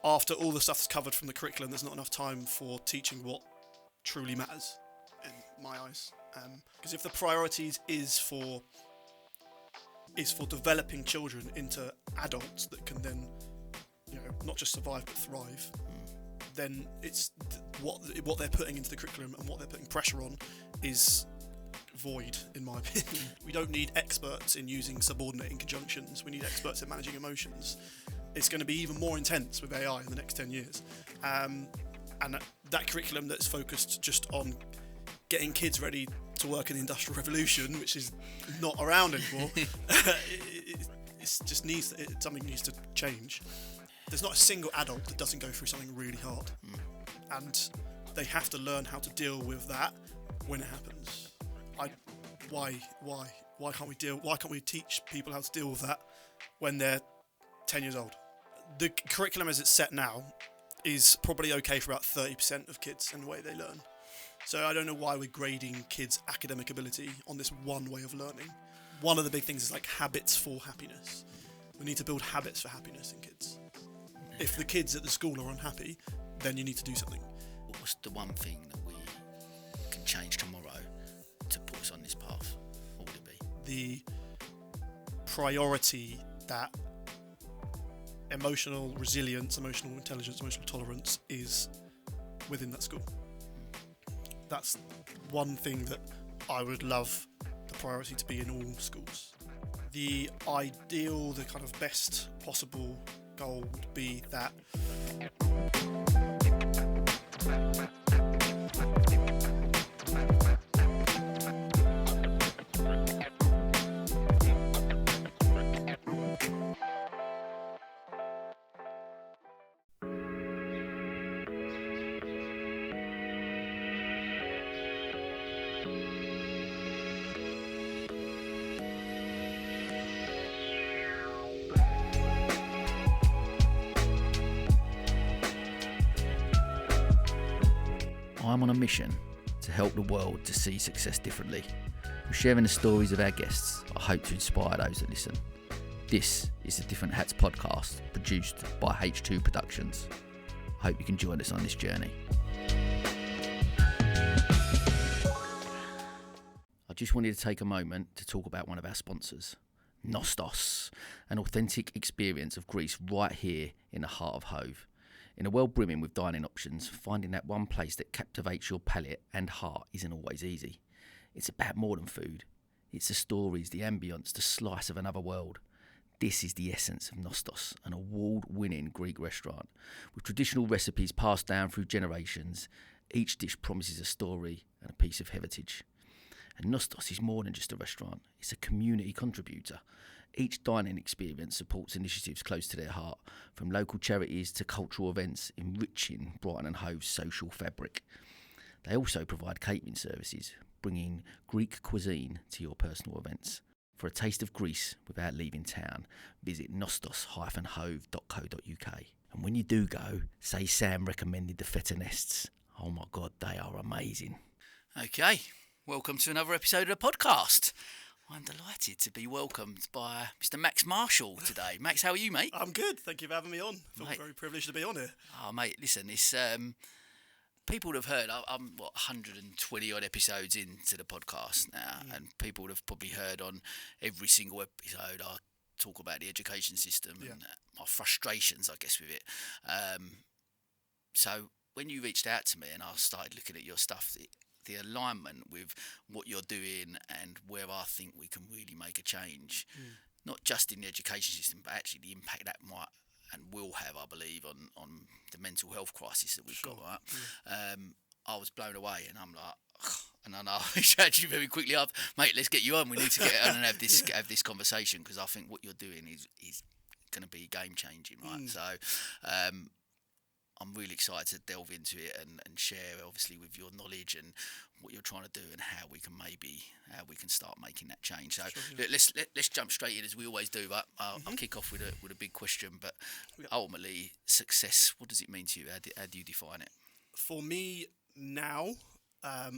after all the stuff that's covered from the curriculum, there's not enough time for teaching what truly matters, in my eyes. Because if the priorities is for developing children into adults that can then, not just survive but thrive, then it's what they're putting into the curriculum and what they're putting pressure on is void, in my opinion. We don't need experts in using subordinating conjunctions. We need experts in managing emotions. It's going to be even more intense with AI in the next 10 years. And that curriculum that's focused just on getting kids ready to work in the Industrial Revolution, which is not around anymore, something needs to change. There's not a single adult that doesn't go through something really hard. And they have to learn how to deal with that when it happens. Why can't we teach people how to deal with that when they're 10 years old? The curriculum as it's set now is probably okay for about 30% of kids and the way they learn. So I don't know why we're grading kids' academic ability on this one way of learning. One of the big things is like habits for happiness. We need to build habits for happiness in kids. If the kids at the school are unhappy, then you need to do something. What's the one thing that we can change tomorrow to put us on this path? What would it be? The priority that emotional resilience, emotional intelligence, emotional tolerance is within that school. That's one thing that I would love the priority to be in all schools. The ideal, the kind of best possible goal would be that I'm on a mission to help the world to see success differently. We're sharing the stories of our guests. I hope to inspire those that listen. This is the Different Hats podcast, produced by H2 Productions. I hope you can join us on this journey. I just wanted to take a moment to talk about one of our sponsors, Nostos, an authentic experience of Greece right here in the heart of Hove. In a world brimming with dining options, finding that one place that captivates your palate and heart isn't always easy. It's about more than food. It's the stories, the ambience, the slice of another world. This is the essence of Nostos, an award-winning Greek restaurant. With traditional recipes passed down through generations, each dish promises a story and a piece of heritage. And Nostos is more than just a restaurant. It's a community contributor. Each dining experience supports initiatives close to their heart, from local charities to cultural events, enriching Brighton and Hove's social fabric. They also provide catering services, bringing Greek cuisine to your personal events. For a taste of Greece without leaving town, visit nostos-hove.co.uk. And when you do go, say Sam recommended the feta nests. Oh my God, they are amazing. Okay, welcome to another episode of the podcast. I'm delighted to be welcomed by Mr. Max Marshall today. Max, how are you, mate? I'm good. Thank you for having me on. I feel very privileged to be on here. Oh, mate, listen, it's people would have heard. I'm 120 odd episodes into the podcast now, and people would have probably heard on every single episode I talk about the education system and my frustrations, I guess, with it. So when you reached out to me and I started looking at your stuff, the alignment with what you're doing and where I think we can really make a change, not just in the education system, but actually the impact that might and will have, I believe, on the mental health crisis that we've got, right? I was blown away, and I'm like, and then I reached out to you very quickly up, mate, let's get you on. We need to get on and have this conversation, because I think what you're doing is going to be game changing, right? So I'm really excited to delve into it and share, obviously, with your knowledge and what you're trying to do and how we can start making that change. So let's jump straight in as we always do. But I'll kick off with a big question. But ultimately, success. What does it mean to you? How do you define it? For me now,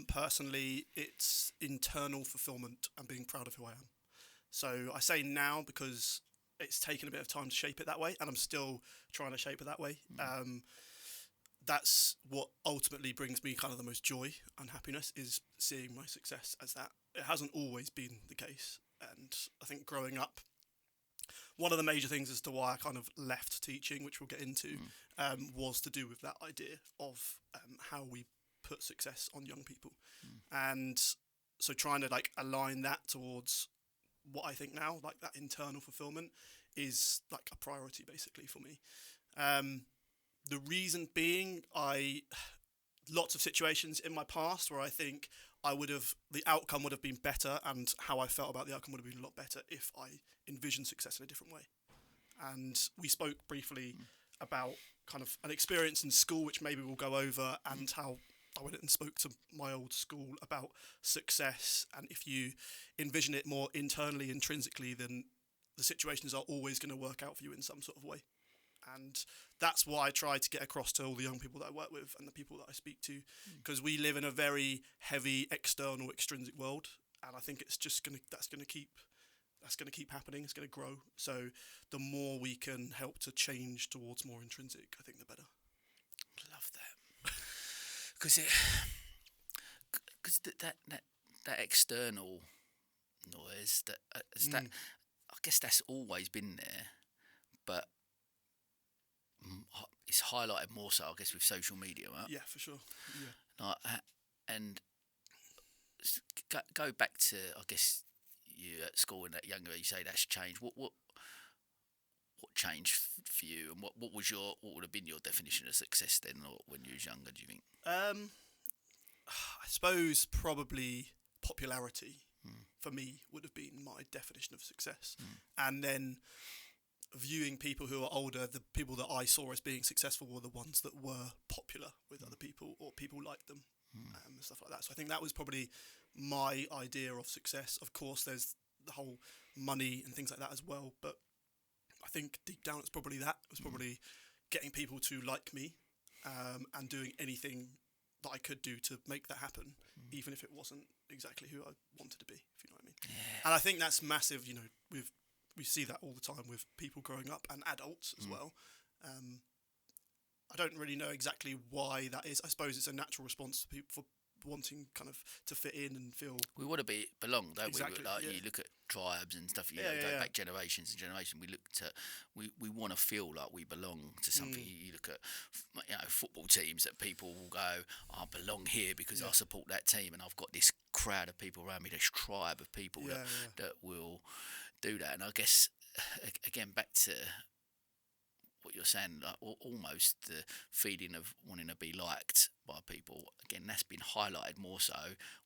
personally, it's internal fulfilment and being proud of who I am. So I say now because it's taken a bit of time to shape it that way, and I'm still trying to shape it that way. That's what ultimately brings me kind of the most joy and happiness, is seeing my success as that. It hasn't always been the case, and I think growing up, one of the major things as to why I kind of left teaching, which we'll get into, was to do with that idea of how we put success on young people. And so trying to like align that towards what I think now, like that internal fulfillment, is like a priority basically for me. The reason being, lots of situations in my past where I think the outcome would have been better, and how I felt about the outcome would have been a lot better if I envisioned success in a different way. And we spoke briefly about kind of an experience in school, which maybe we'll go over, and how I went and spoke to my old school about success. And if you envision it more internally, intrinsically, then the situations are always going to work out for you in some sort of way. And that's what I try to get across to all the young people that I work with and the people that I speak to, because we live in a very heavy external, extrinsic world, and I think it's just that's going to keep happening. It's going to grow. So the more we can help to change towards more intrinsic, I think the better. Love that, because that external noise, that I guess that's always been there, but it's highlighted more so, I guess, with social media, right? Yeah, for sure. Yeah. Like, and go back to, I guess, you at school and that younger, you say that's changed. What changed for you, and what would have been your definition of success then, or when you was younger? Do you think? I suppose probably popularity for me would have been my definition of success, and then viewing people who are older, the people that I saw as being successful were the ones that were popular with other people, or people liked them, and stuff like that. So I think that was probably my idea of success. Of course, there's the whole money and things like that as well, but I think deep down it's probably that. It was probably getting people to like me, and doing anything that I could do to make that happen, even if it wasn't exactly who I wanted to be, if you know what I mean. Yeah. And I think that's massive, you know, we see that all the time with people growing up and adults as well. I don't really know exactly why that is. I suppose it's a natural response to people for wanting kind of to fit in and feel. We want to belong, don't Exactly, we? Like, yeah. you look at tribes and stuff. You Yeah, go yeah. back generations and generations. We want to feel like we belong to something. You look at football teams that people will go, I belong here because I support that team, and I've got this crowd of people around me, this tribe of people that will do that. And I guess again back to what you're saying, like almost the feeling of wanting to be liked by people. Again, that's been highlighted more so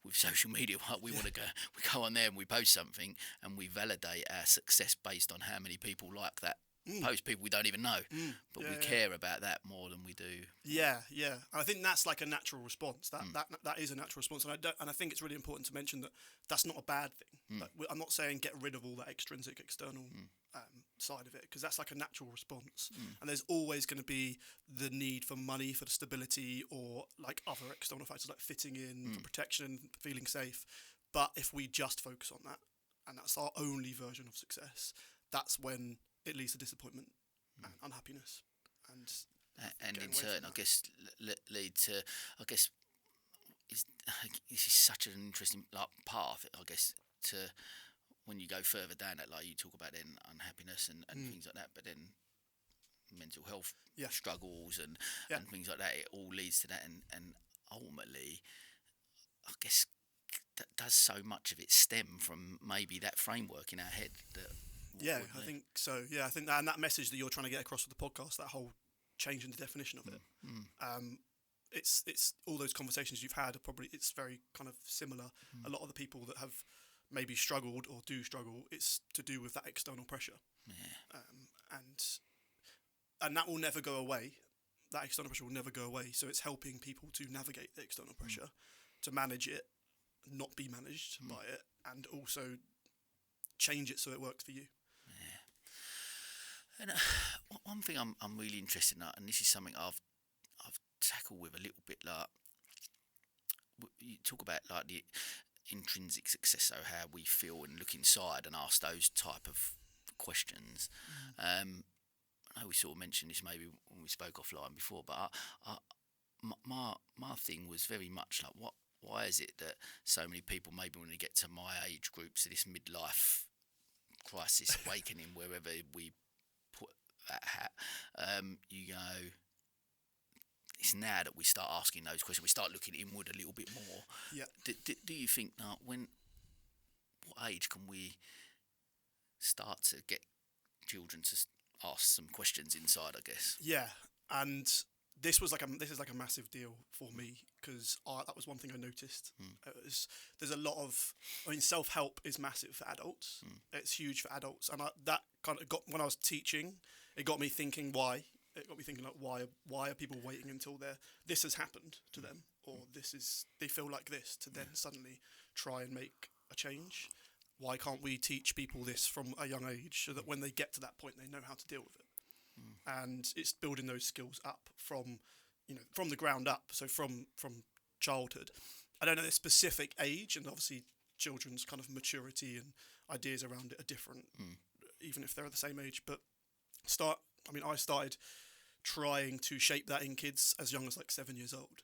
with social media. We want to we go on there and we post something and we validate our success based on how many people like that post. People we don't even know, but we care about that more than we do. Yeah. I think that's like a natural response. That is a natural response, and I think it's really important to mention that that's not a bad thing. Like, I'm not saying get rid of all that extrinsic, external side of it, because that's like a natural response. And there's always going to be the need for money, for the stability, or like other external factors like fitting in, for protection, feeling safe. But if we just focus on that, and that's our only version of success, that's when it leads to disappointment and unhappiness, and in turn, I guess, lead to, I guess, this is such an interesting path, I guess, to when you go further down that, like you talk about then unhappiness and things like that, but then mental health struggles and things like that, it all leads to that, and ultimately, I guess, that does so much of it stem from maybe that framework in our head that. I think so. Yeah, I think that, and that message that you're trying to get across with the podcast, that whole change in the definition of it, it's all those conversations you've had are probably, it's very kind of similar. A lot of the people that have maybe struggled or do struggle, it's to do with that external pressure, and that will never go away. That external pressure will never go away. So it's helping people to navigate the external pressure, to manage it, not be managed by it, and also change it so it works for you. And one thing I'm really interested in, and this is something I've tackled with a little bit, like you talk about like the intrinsic success, so how we feel and look inside and ask those type of questions. I know we sort of mentioned this maybe when we spoke offline before, but my thing was very much like, why is it that so many people, maybe when they get to my age group, so this midlife crisis awakening, wherever we put that hat, you go, it's now that we start asking those questions, we start looking inward a little bit more. Yeah. Do you think that what age can we start to get children to ask some questions inside, I guess? Yeah, and this is like a massive deal for me, because that was one thing I noticed. There's a lot of, self-help is massive for adults. It's huge for adults, and that kind of got, when I was teaching, it got me thinking why. It got me thinking like, why are people waiting until this has happened to them, or they feel like this, to then suddenly try and make a change? Why can't we teach people this from a young age, so that when they get to that point, they know how to deal with it? And it's building those skills up from the ground up. So from childhood. I don't know the specific age, and obviously children's kind of maturity and ideas around it are different, even if they're the same age. But I started trying to shape that in kids as young as like 7 years old.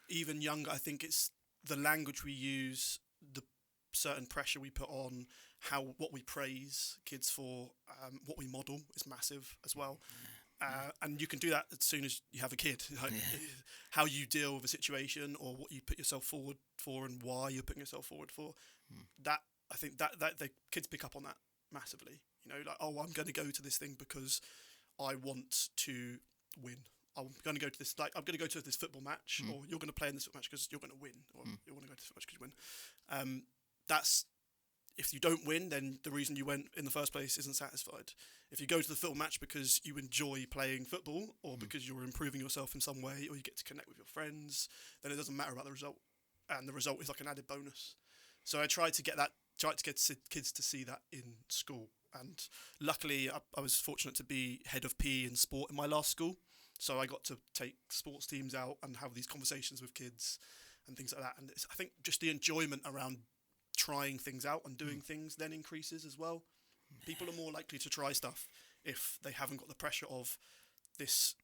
Even younger, I think it's the language we use, the certain pressure we put on, what we praise kids for, what we model is massive as well. And you can do that as soon as you have a kid. How you deal with a situation, or what you put yourself forward for, and why you're putting yourself forward for. That, I think that the kids pick up on that massively. Like, oh, I'm going to go to this thing because I want to win. I'm going to go to this. Like, I'm going to go to this football match, or you're going to play in this football match because you're going to win, or you want to go to this football match because you win. That's, if you don't win, then the reason you went in the first place isn't satisfied. If you go to the football match because you enjoy playing football, or because you're improving yourself in some way, or you get to connect with your friends, then it doesn't matter about the result, and the result is like an added bonus. So I tried to get kids to see that in school, and luckily I was fortunate to be head of PE and sport in my last school, so I got to take sports teams out and have these conversations with kids and things like that. And I think just the enjoyment around trying things out and doing things then increases as well. People are more likely to try stuff if they haven't got the pressure of this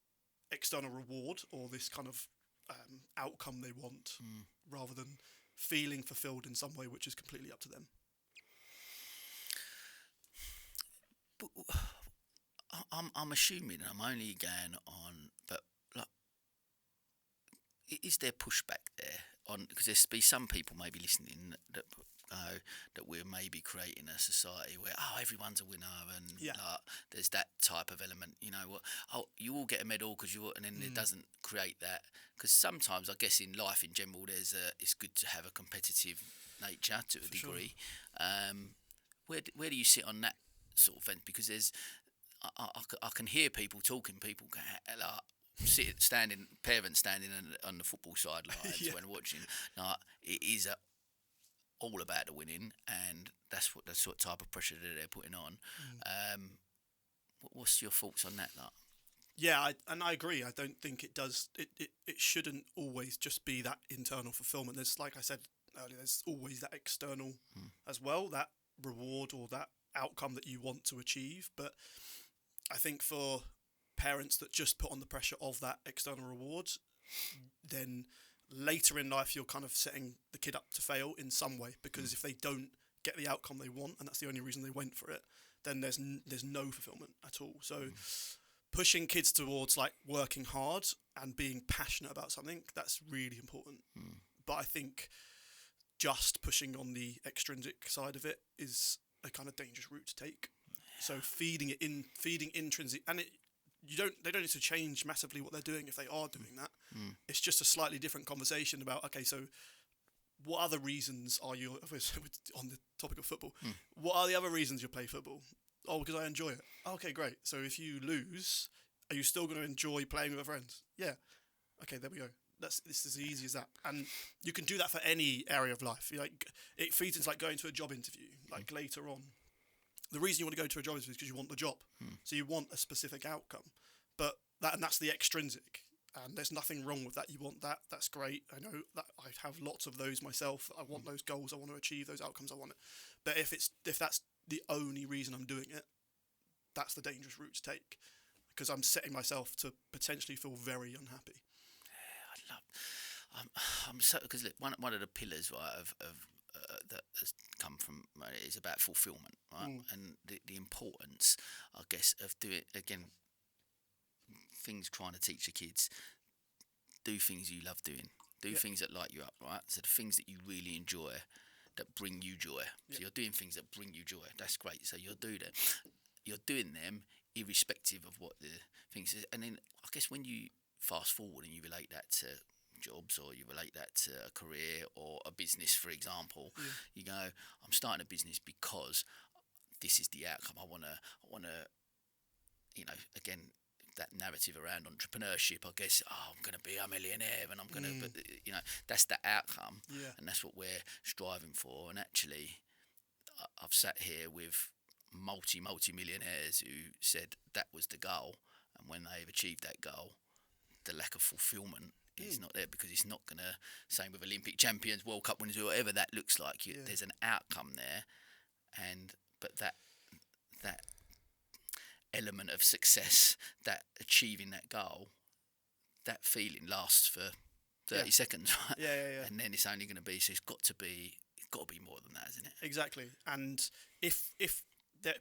external reward, or this kind of outcome they want, rather than feeling fulfilled in some way, which is completely up to them. But I'm assuming, and I'm only going on, but like, is there pushback there on? Because there's be some people maybe listening that we're maybe creating a society where everyone's a winner, and there's that type of element. You all get a medal because and then it doesn't create that. Because sometimes I guess in life in general, it's good to have a competitive nature to a degree. Sure. Where do you sit on that sort of fence? Because I can hear people talking, people parents standing on the football sidelines when watching. It is all about the winning, and that's what the sort of type of pressure that they're putting on. What's your thoughts on that? Yeah, I agree. I don't think it does. It shouldn't always just be that internal fulfillment. There's, like I said earlier, there's always that external as well, that reward or that outcome that you want to achieve. But I think for parents that just put on the pressure of that external reward, then later in life you're kind of setting the kid up to fail in some way, because if they don't get the outcome they want, and that's the only reason they went for it, then there's no fulfillment at all. So pushing kids towards like working hard and being passionate about something, that's really important. But I think just pushing on the extrinsic side of it is a kind of dangerous route to take. So feeding intrinsic, and they don't need to change massively what they're doing if they are doing that. It's just a slightly different conversation about, okay, so what other reasons are you, on the topic of football, what are the other reasons you play football? Oh, because I enjoy it. Okay, great. So if you lose, are you still going to enjoy playing with your friends? Yeah. Okay, there we go. This is as easy as that. And you can do that for any area of life. It feeds into like going to a job interview, like later on. The reason you want to go to a job interview is because you want the job. So you want a specific outcome. But that's the extrinsic. And there's nothing wrong with that. You want that, that's great. I know that I have lots of those myself. I want those goals, I want to achieve those outcomes, I want it. But if that's the only reason I'm doing it, that's the dangerous route to take, because I'm setting myself to potentially feel very unhappy. Yeah, I'm so, because look, one of the pillars, right, of that has come from, is about fulfilment, right, and the importance, I guess, of doing, again, things trying to teach the kids, do things you love doing, do things that light you up, right? So the things that you really enjoy, that bring you joy. So you're doing things that bring you joy. That's great. So you're doing them irrespective of what the things is. And then I guess when you fast forward and you relate that to jobs, or you relate that to a career or a business, for example, you go, I'm starting a business because this is the outcome. I wanna, you know, again, that narrative around entrepreneurship, I guess, I'm going to be a millionaire and I'm going to, but, you know, that's the outcome, and that's what we're striving for. And actually, I've sat here with multi-millionaires who said that was the goal, and when they've achieved that goal, the lack of fulfilment is not there, because it's not going to, same with Olympic champions, World Cup winners, whatever that looks like, there's an outcome there, but that element of success, that achieving that goal, that feeling lasts for 30 seconds, right? Yeah. And then it's only going to be, so it's got to be more than that, isn't it? Exactly. And if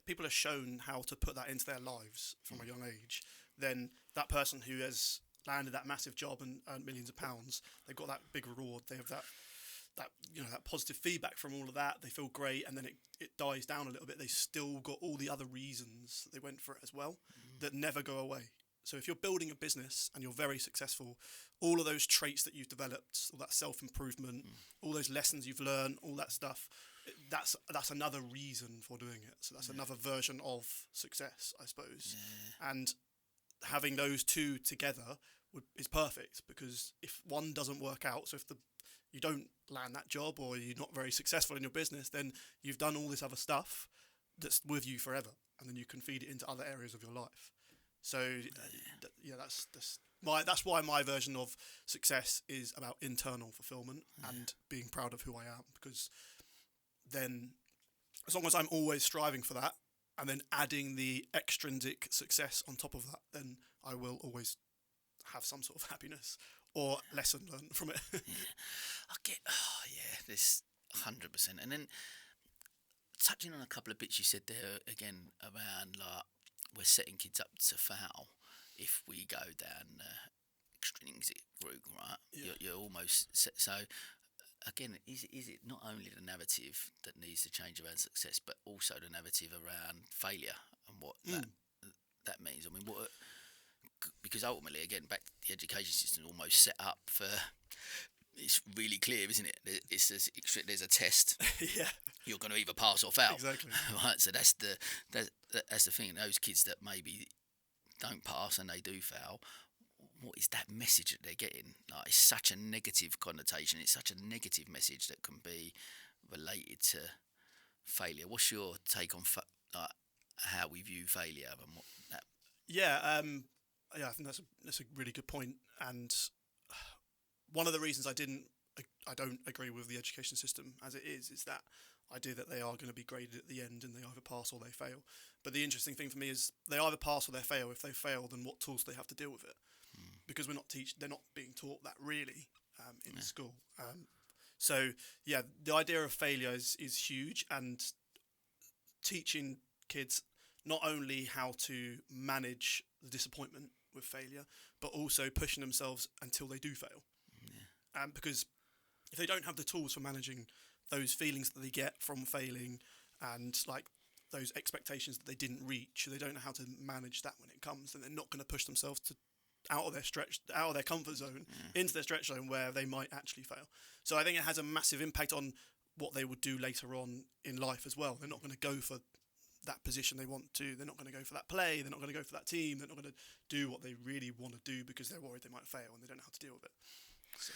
people are shown how to put that into their lives from a young age, then that person who has landed that massive job and earned millions of pounds, they've got that big reward, they have that positive feedback from all of that, they feel great, and then it dies down a little bit. They still got all the other reasons that they went for it as well, that never go away. So if you're building a business and you're very successful, all of those traits that you've developed, all that self-improvement, all those lessons you've learned, all that stuff, that's another reason for doing it. So that's another version of success, I suppose. And having those two together is perfect, because if one doesn't work out, so if you don't land that job, or you're not very successful in your business, then you've done all this other stuff that's with you forever, and then you can feed it into other areas of your life. So that's why my version of success is about internal fulfillment and being proud of who I am, because then as long as I'm always striving for that, and then adding the extrinsic success on top of that, then I will always have some sort of happiness or lesson learned from it. I get, this 100%. And then touching on a couple of bits you said there again around, like, we're setting kids up to fail if we go down the extrinsic route, right? You're almost set. So again, is it not only the narrative that needs to change around success, but also the narrative around failure and what that means? I mean, because ultimately, again, back to the education system, almost set up for, it's really clear, isn't it? There's a test. You're going to either pass or fail. Exactly. Right. So that's the thing. Those kids that maybe don't pass and they do fail, what is that message that they're getting? Like, it's such a negative connotation. It's such a negative message that can be related to failure. What's your take on how we view failure and what that? I think that's a really good point. And one of the reasons I don't agree with the education system as it is that idea that they are going to be graded at the end and they either pass or they fail. But the interesting thing for me is they either pass or they fail. If they fail, then what tools do they have to deal with it? Because they're not being taught that really in school. So the idea of failure is huge, and teaching kids not only how to manage the disappointment with failure, but also pushing themselves until they do fail. Because if they don't have the tools for managing those feelings that they get from failing, and like those expectations that they didn't reach, they don't know how to manage that when it comes, then they're not going to push themselves out of their comfort zone into their stretch zone where they might actually fail. So I think it has a massive impact on what they would do later on in life as well. They're not going to go for that position they want to. They're not going to go for that play. They're not going to go for that team. They're not going to do what they really want to do because they're worried they might fail and they don't know how to deal with it. So.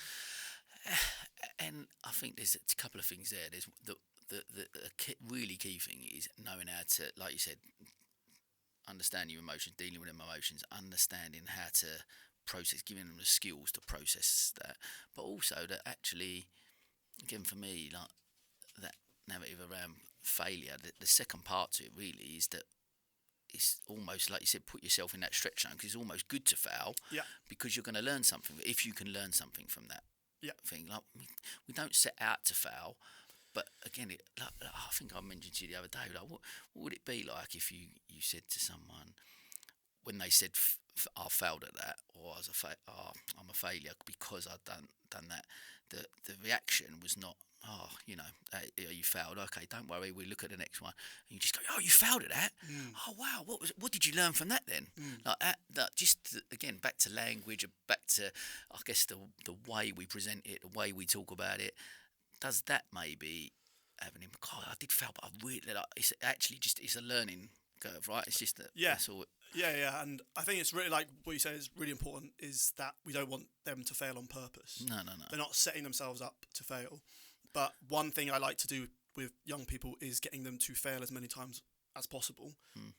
And I think there's a couple of things there. There's the really key thing is knowing how to, like you said, understand your emotions, dealing with emotions, understanding how to process, giving them the skills to process that, but also that actually, again for me, like that narrative around failure, the second part to it really is that it's almost like you said, put yourself in that stretch zone, because it's almost good to fail, because you're going to learn something if you can learn something from that thing. Like we don't set out to fail, but again, I think I mentioned to you the other day, like what would it be like if you said to someone when they said I failed at that, or I'm a failure because I've done that, the reaction was not, you failed. Okay, don't worry. We look at the next one, and you just go, oh, you failed at that. Oh wow, what did you learn from that then? Like that just again back to language, back to I guess the way we present it, the way we talk about it. Does that maybe have an impact? God, I did fail, but I really it's actually just it's a learning curve, right? It's just that that's all. Yeah, and I think it's really like what you say is really important is that we don't want them to fail on purpose. No. They're not setting themselves up to fail. But one thing I like to do with young people is getting them to fail as many times as possible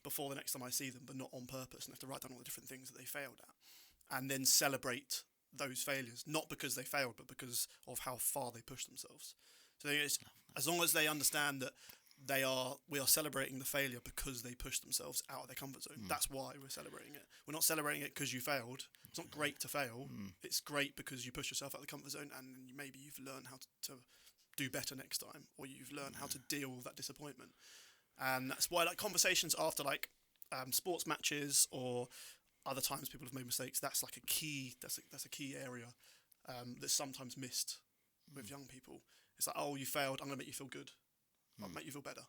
before the next time I see them, but not on purpose. And I have to write down all the different things that they failed at, and then celebrate those failures, not because they failed, but because of how far they pushed themselves. So it's, as long as they understand that we are celebrating the failure because they pushed themselves out of their comfort zone. That's why we're celebrating it. We're not celebrating it because you failed. It's not great to fail. It's great because you pushed yourself out of the comfort zone, and maybe you've learned how to do better next time, or you've learned how to deal with that disappointment. And that's why like conversations after like sports matches or other times people have made mistakes, that's like a key that's a key area that's sometimes missed with young people. It's like, oh, you failed, I'm gonna make you feel good. I'll make you feel better.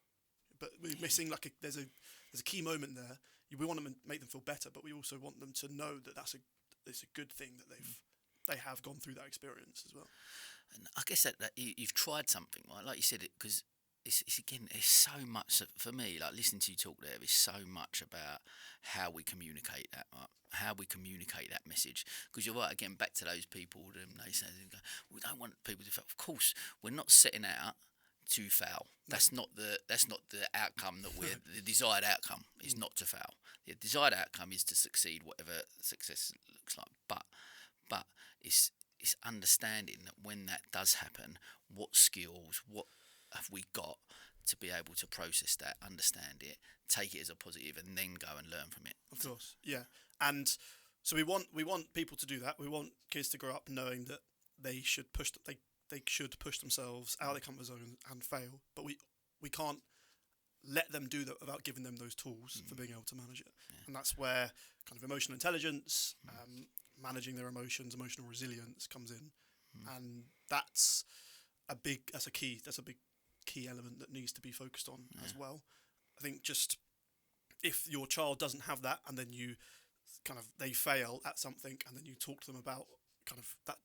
But we're missing like there's a key moment there. We want them to make them feel better, but we also want them to know that it's a good thing that they have gone through that experience as well. And I guess that you've tried something, right? Like you said, because it's so much for me. Like listening to you talk there is so much about how we communicate that, right? How we communicate that message. Because you're right. Again, back to those people, they say we don't want people to fail. Of course, we're not setting out to fail. That's not the outcome that the desired outcome is not to fail. The desired outcome is to succeed, whatever success looks like. But it's understanding that when that does happen, what skills, what have we got to be able to process that, understand it, take it as a positive, and then go and learn from it. Of course, yeah. And so we want people to do that. We want kids to grow up knowing that they should push themselves out of their comfort zone and fail. But we can't let them do that without giving them those tools for being able to manage it. Yeah. And that's where kind of emotional intelligence, managing their emotions, emotional resilience comes in. And that's a big key element that needs to be focused on as well. I think just if your child doesn't have that, and then they fail at something, and then you talk to them about kind of that,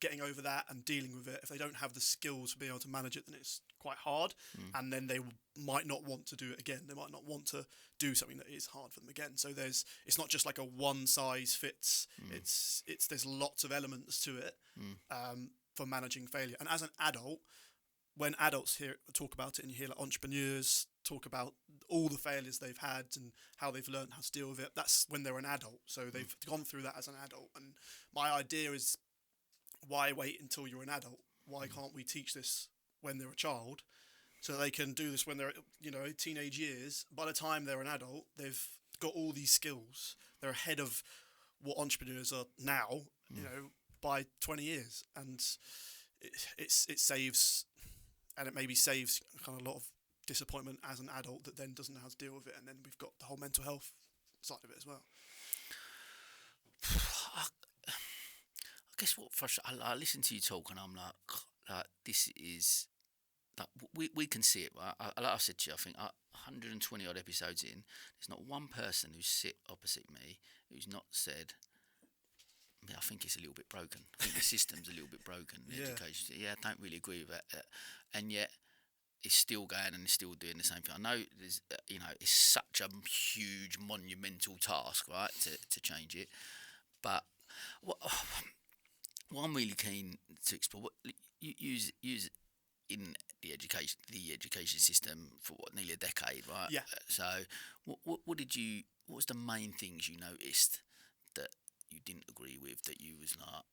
getting over that and dealing with it. If they don't have the skills to be able to manage it, then it's quite hard, and then they might not want to do it again. They might not want to do something that is hard for them again. So it's not just like a one size fits. It's there's lots of elements to it for managing failure. And as an adult, when adults talk about it, and you hear like entrepreneurs talk about all the failures they've had and how they've learned how to deal with it, that's when they're an adult. So they've gone through that as an adult. And my idea is, why wait until you're an adult? Why can't we teach this when they're a child, so they can do this when they're teenage years? By the time they're an adult, they've got all these skills. They're ahead of what entrepreneurs are now, by 20 years, and it saves. And it maybe saves kind of a lot of disappointment as an adult that then doesn't know how to deal with it. And then we've got the whole mental health side of it as well. I guess I listen to you talk, and I'm like this is like we can see it, right? Like I said to you, I think 120 odd episodes in, there's not one person who's sit opposite me who's not said, I think it's a little bit broken. I think the system's a little bit broken. The education. Yeah, I don't really agree with that. And yet, it's still going and it's still doing the same thing. I know there's, it's such a huge, monumental task, right, to change it. But what I'm really keen to explore, you use in the education system for nearly a decade, right? Yeah. So, what was the main things you noticed that you didn't agree with, that you was like,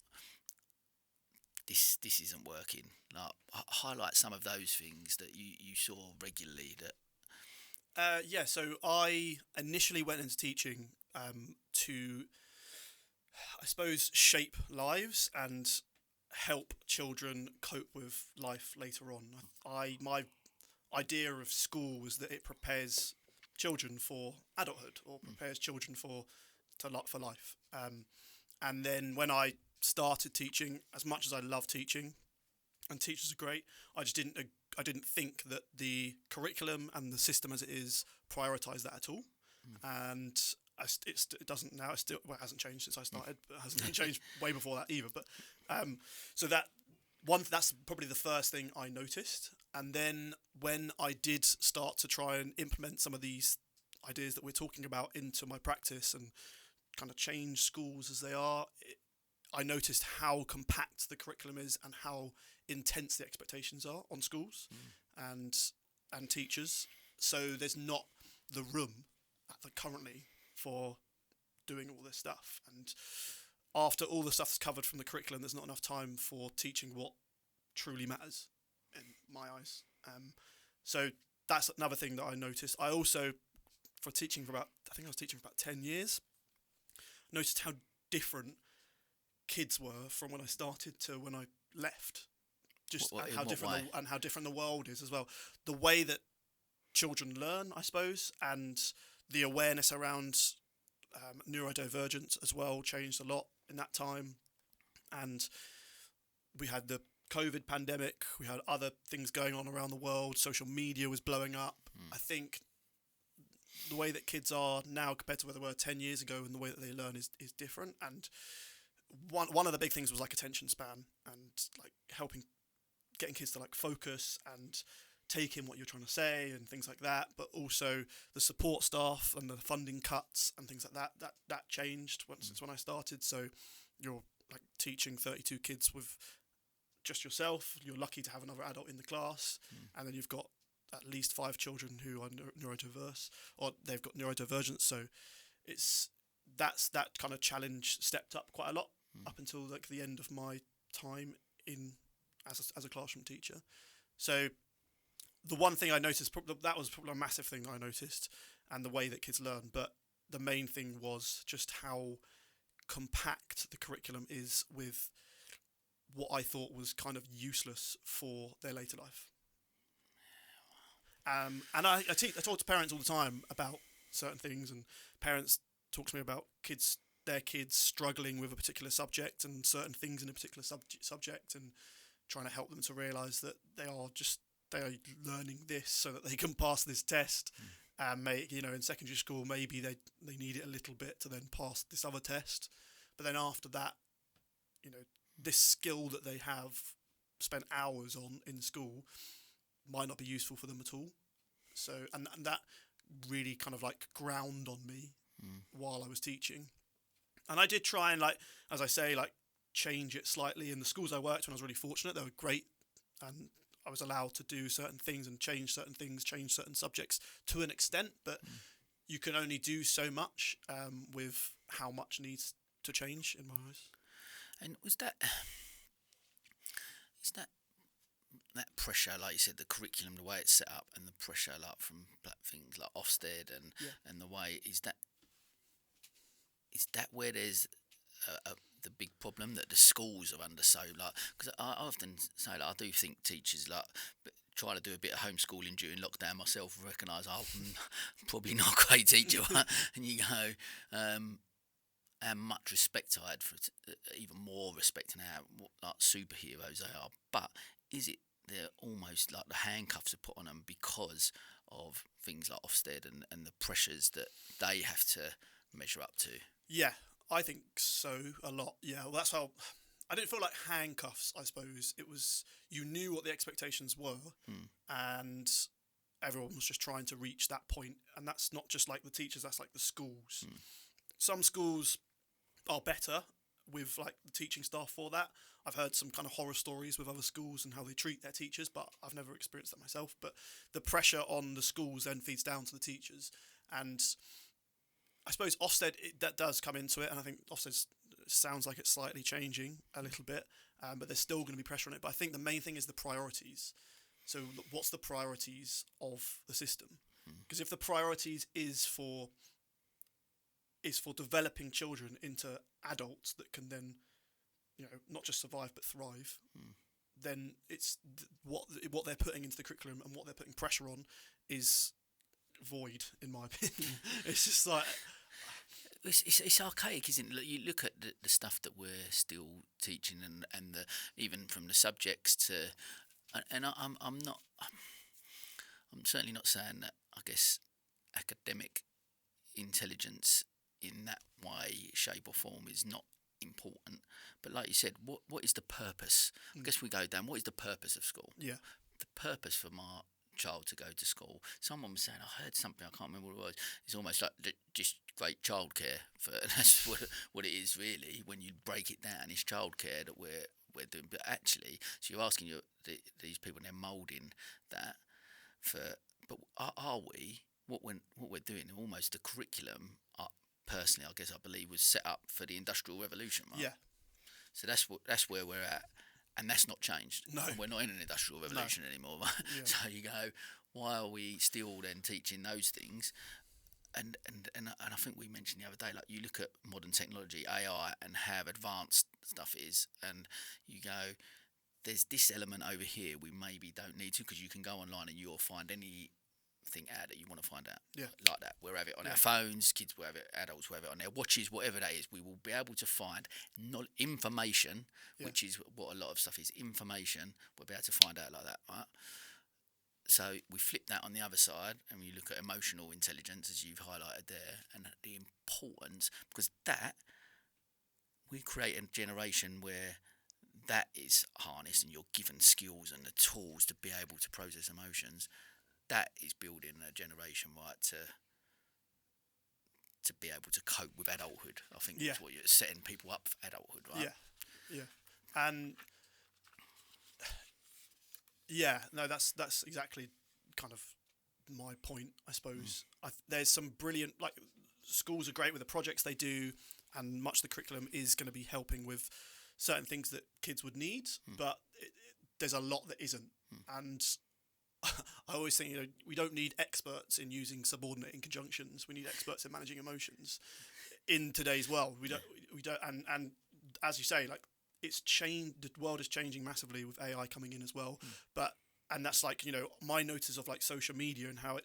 this isn't working? Like, highlight some of those things that you saw regularly. That Yeah, so I initially went into teaching to, I suppose, shape lives and help children cope with life later on. My idea of school was that it prepares children for adulthood, or prepares children for life. And then when I started teaching, as much as I love teaching, and teachers are great, I didn't think that the curriculum and the system as it is prioritise that at all. And it doesn't now. It hasn't changed since I started, but it hasn't changed way before that either. But so that's probably the first thing I noticed. And then when I did start to try and implement some of these ideas that we're talking about into my practice and kind of change schools as they are, I noticed how compact the curriculum is and how intense the expectations are on schools and teachers. So there's not the room currently for doing all this stuff. And after all the stuff's covered from the curriculum, there's not enough time for teaching what truly matters in my eyes. So that's another thing that I noticed. I also, I was teaching for about 10 years, noticed how different kids were from when I started to when I left. Just how different the world is as well. The way that children learn, I suppose, and the awareness around neurodivergence as well changed a lot in that time. And we had the COVID pandemic, we had other things going on around the world, social media was blowing up. I think the way that kids are now compared to where they were 10 years ago, and the way that they learn is different. And one of the big things was like attention span, and like getting kids to like focus and take in what you're trying to say and things like that. But also the support staff and the funding cuts and things like that changed since when I started. So you're like teaching 32 kids with just yourself. You're lucky to have another adult in the class, and then you've got at least 5 children who are neurodiverse, or they've got neurodivergence. So that kind of challenge stepped up quite a lot up until like the end of my time as a classroom teacher. So the one thing I noticed, that was probably a massive thing I noticed, and the way that kids learn. But the main thing was just how compact the curriculum is with what I thought was kind of useless for their later life. And I talk to parents all the time about certain things, and parents talk to me about their kids struggling with a particular subject and certain things in a particular subject, and trying to help them to realise that they are learning this so that they can pass this test. And in secondary school, maybe they need it a little bit to then pass this other test. But then after that, this skill that they have spent hours on in school might not be useful for them at all. So, and that really kind of like ground on me while I was teaching. And I did try and, like, as I say, like, change it slightly. In the schools I worked when, I was really fortunate. They were great, and I was allowed to do certain things and change certain things, change certain subjects to an extent. But you can only do so much with how much needs to change, in my eyes. And is that pressure, like you said, the curriculum, the way it's set up, and the pressure like from things like Ofsted and the way, is that where there's the big problem, that the schools are under? So, like, because I often say, like, I do think teachers, like, try to do a bit of homeschooling during lockdown myself, recognise I'm probably not a great teacher, and you go, and much respect I had for even more respect in how like superheroes they are. But is it they're almost like the handcuffs are put on them because of things like Ofsted and the pressures that they have to measure up to? Yeah, I think so a lot. Yeah, well, that's how I didn't feel like handcuffs. I suppose it was, you knew what the expectations were, and everyone was just trying to reach that point. And that's not just like the teachers; that's like the schools. Some schools are better with like the teaching staff for that. I've heard some kind of horror stories with other schools and how they treat their teachers, but I've never experienced that myself. But the pressure on the schools then feeds down to the teachers, and I suppose Ofsted, that does come into it, and I think Ofsted's it sounds like it's slightly changing a little bit, but there's still going to be pressure on it. But I think the main thing is the priorities. So what's the priorities of the system? Because if the priorities is for developing children into adults that can then, not just survive but thrive, then it's what they're putting into the curriculum and what they're putting pressure on is void, in my opinion. It's just like it's archaic, isn't it? You look at the stuff that we're still teaching, and even from the subjects to, and I'm certainly not saying that. I guess academic intelligence in that way, shape or form is not important. But like you said, what is the purpose? I guess we go down, what is the purpose of school? Yeah. The purpose for my child to go to school. Someone was saying, I heard something, I can't remember what it was. It's almost like just great childcare. That's what it is really. When you break it down, it's childcare that we're doing. But actually, so you're asking these people, and they're moulding that for. But are we? What we're doing? Almost the curriculum. Personally, I guess I believe was set up for the Industrial Revolution, right? Yeah. So that's where we're at, and that's not changed. No, and we're not in an Industrial Revolution anymore. Right? Yeah. So you go, why are we still then teaching those things? And I think we mentioned the other day, like you look at modern technology, AI, and how advanced stuff is, and you go, there's this element over here we maybe don't need to, because you can go online and you'll find anything out that you want to find out. Yeah. Like that. We'll have it on our phones, kids will have it, adults will have it on their watches, whatever that is. We will be able to find information, which is what a lot of stuff is. Information, we'll be able to find out like that, right? So we flip that on the other side, and we look at emotional intelligence, as you've highlighted there, and the importance, because that, we create a generation where that is harnessed and you're given skills and the tools to be able to process emotions. That is building a generation, right, to be able to cope with adulthood. I think that's what you're setting people up for adulthood, right? Yeah. And no, that's exactly kind of my point, I suppose. There's some brilliant, like, schools are great with the projects they do, and much of the curriculum is going to be helping with certain things that kids would need, but there's a lot that isn't. And I always think, we don't need experts in using subordinating conjunctions. We need experts in managing emotions in today's world. We don't, and as you say, like, it's changed. The world is changing massively with AI coming in as well. And that's like, my notice of like social media and how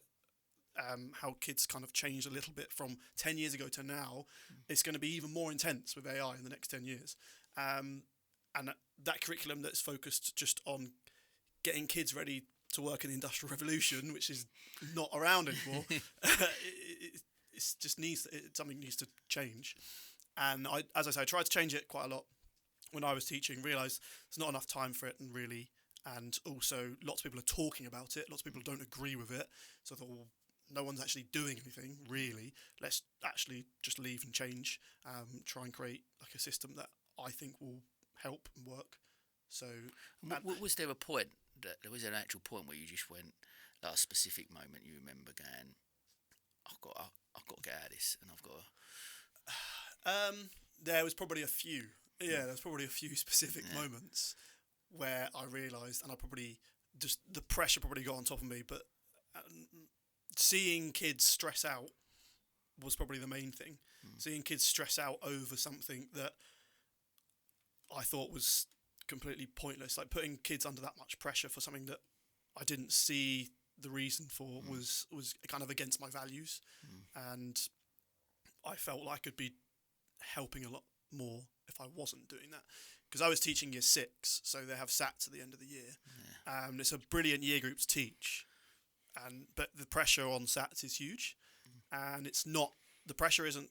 kids kind of changed a little bit from 10 years ago to now. It's going to be even more intense with AI in the next 10 years. And that curriculum that's focused just on getting kids ready to work in the Industrial Revolution, which is not around anymore, it's just something needs to change. And as I say, I tried to change it quite a lot when I was teaching, realised there's not enough time for it, and also lots of people are talking about it, lots of people don't agree with it, so I thought, well, no one's actually doing anything, really. Let's actually just leave and change, try and create like a system that I think will help and work. So, was there a point there was an actual point where you just went, like a specific moment you remember going, I've got to get out of this, and I've got to... there was probably a few. Yeah, there's probably a few specific moments where I realised, and I probably just, the pressure probably got on top of me, but seeing kids stress out was probably the main thing. Seeing kids stress out over something that I thought was completely pointless, like putting kids under that much pressure for something that I didn't see the reason for was kind of against my values, and I felt like I'd be helping a lot more if I wasn't doing that, because I was teaching year 6, so they have SATs at the end of the year. It's a brilliant year group to teach, but the pressure on SATs is huge, and the pressure isn't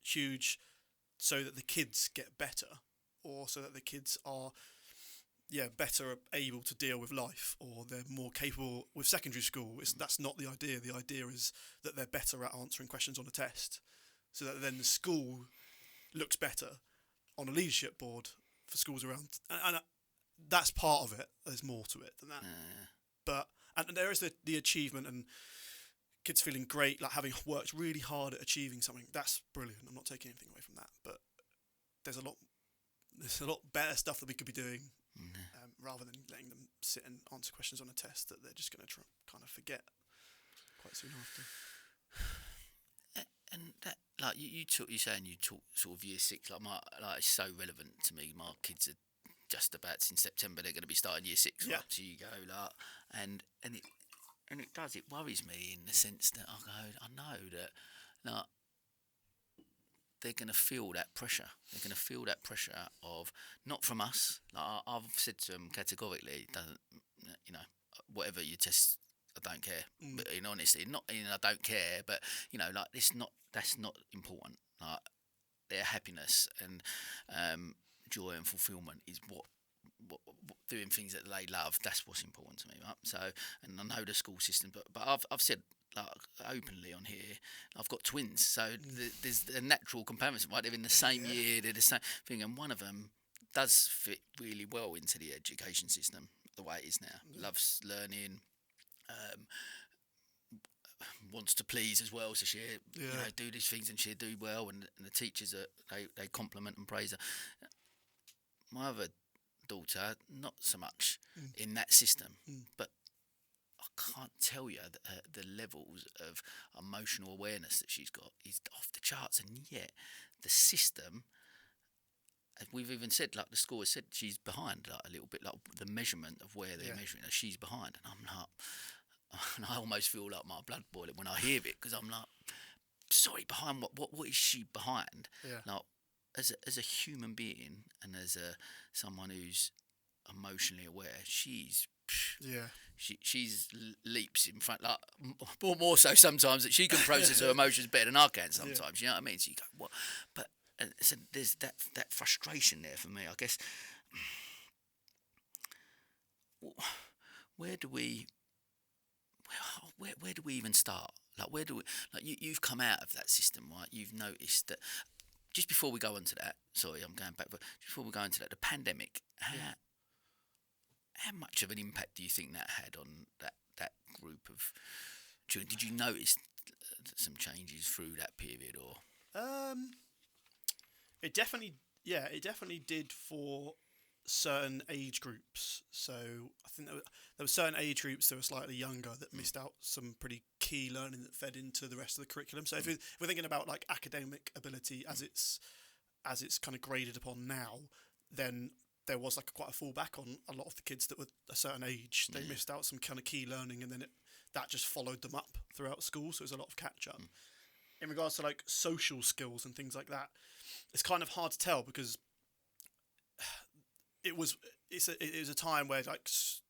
huge so that the kids get better, or so that the kids are better able to deal with life, or they're more capable with secondary school. That's not the idea. The idea is that they're better at answering questions on a test, so that then the school looks better on a leadership board for schools around. And that's part of it. There's more to it than that. But and there is the achievement and kids feeling great, like having worked really hard at achieving something. That's brilliant. I'm not taking anything away from that. But there's a lot better stuff that we could be doing, rather than letting them sit and answer questions on a test that they're just going to kind of forget quite soon after. And that, like you're saying you talk sort of year 6, like it's so relevant to me. My kids are just about in September. They're going to be starting year 6. Yeah. Right? So you go like, and it does. It worries me in the sense that I know that like they're going to feel that pressure. They're going to feel that pressure of not from us. Like I've said to them categorically, doesn't, whatever you test, I don't care. But in honesty, not I don't care, but like that's not important. Like their happiness and joy and fulfilment is what doing things that they love. That's what's important to me, right? So, and I know the school system, but I've said like openly on here, I've got twins, so there's a natural comparison, right? They're in the same year, they're the same thing, and one of them does fit really well into the education system the way it is now. Loves learning. Wants to please as well, so she do these things and she do well, and the teachers they compliment and praise her. My other daughter, not so much in that system, but I can't tell you the levels of emotional awareness that she's got is off the charts, and yet the system, as we've even said, like the school has said, she's behind like a little bit, like the measurement of where they're measuring her, she's behind, and I'm like. And I almost feel like my blood boiling when I hear it, because I'm like, sorry, behind what is she behind? Yeah. Like, as a human being and as someone who's emotionally aware, she's leaps in front, like more so sometimes that she can process her emotions better than I can sometimes. You know what I mean? So you go, what? But so there's that frustration there for me, I guess. Where do we even start? Like, where do we? Like, you've come out of that system, right? You've noticed that. Just before we go on to that, sorry, I'm going back, but just before we go into that, the pandemic, how much of an impact do you think that had on that group of children? Did you notice some changes through that period, or? It definitely did for certain age groups. So I think there were certain age groups that were slightly younger that missed out some pretty key learning that fed into the rest of the curriculum. So if we're thinking about like academic ability as it's kind of graded upon now, then there was like quite a fallback on a lot of the kids that were a certain age. They missed out some kind of key learning, and then that just followed them up throughout school. So it was a lot of catch up. In regards to like social skills and things like that, it's kind of hard to tell, because it was a time where like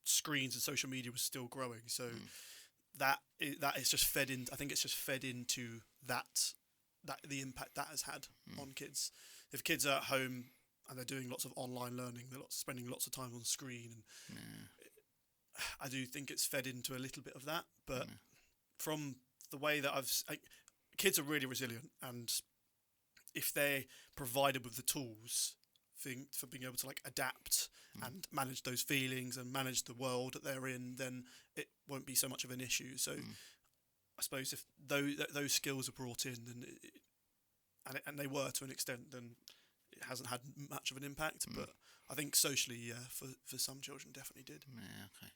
screens and social media was still growing, so that is just fed in. I think it's just fed into that the impact that has had on kids. If kids are at home and they're doing lots of online learning, they're spending lots of time on screen, and I do think it's fed into a little bit of that. But from the way that kids are really resilient, and if they're provided with the tools for being able to like adapt and manage those feelings and manage the world that they're in, then it won't be so much of an issue. So I suppose if those skills are brought in, then and they were to an extent, then it hasn't had much of an impact. But I think socially, for some children, definitely did. Yeah, okay.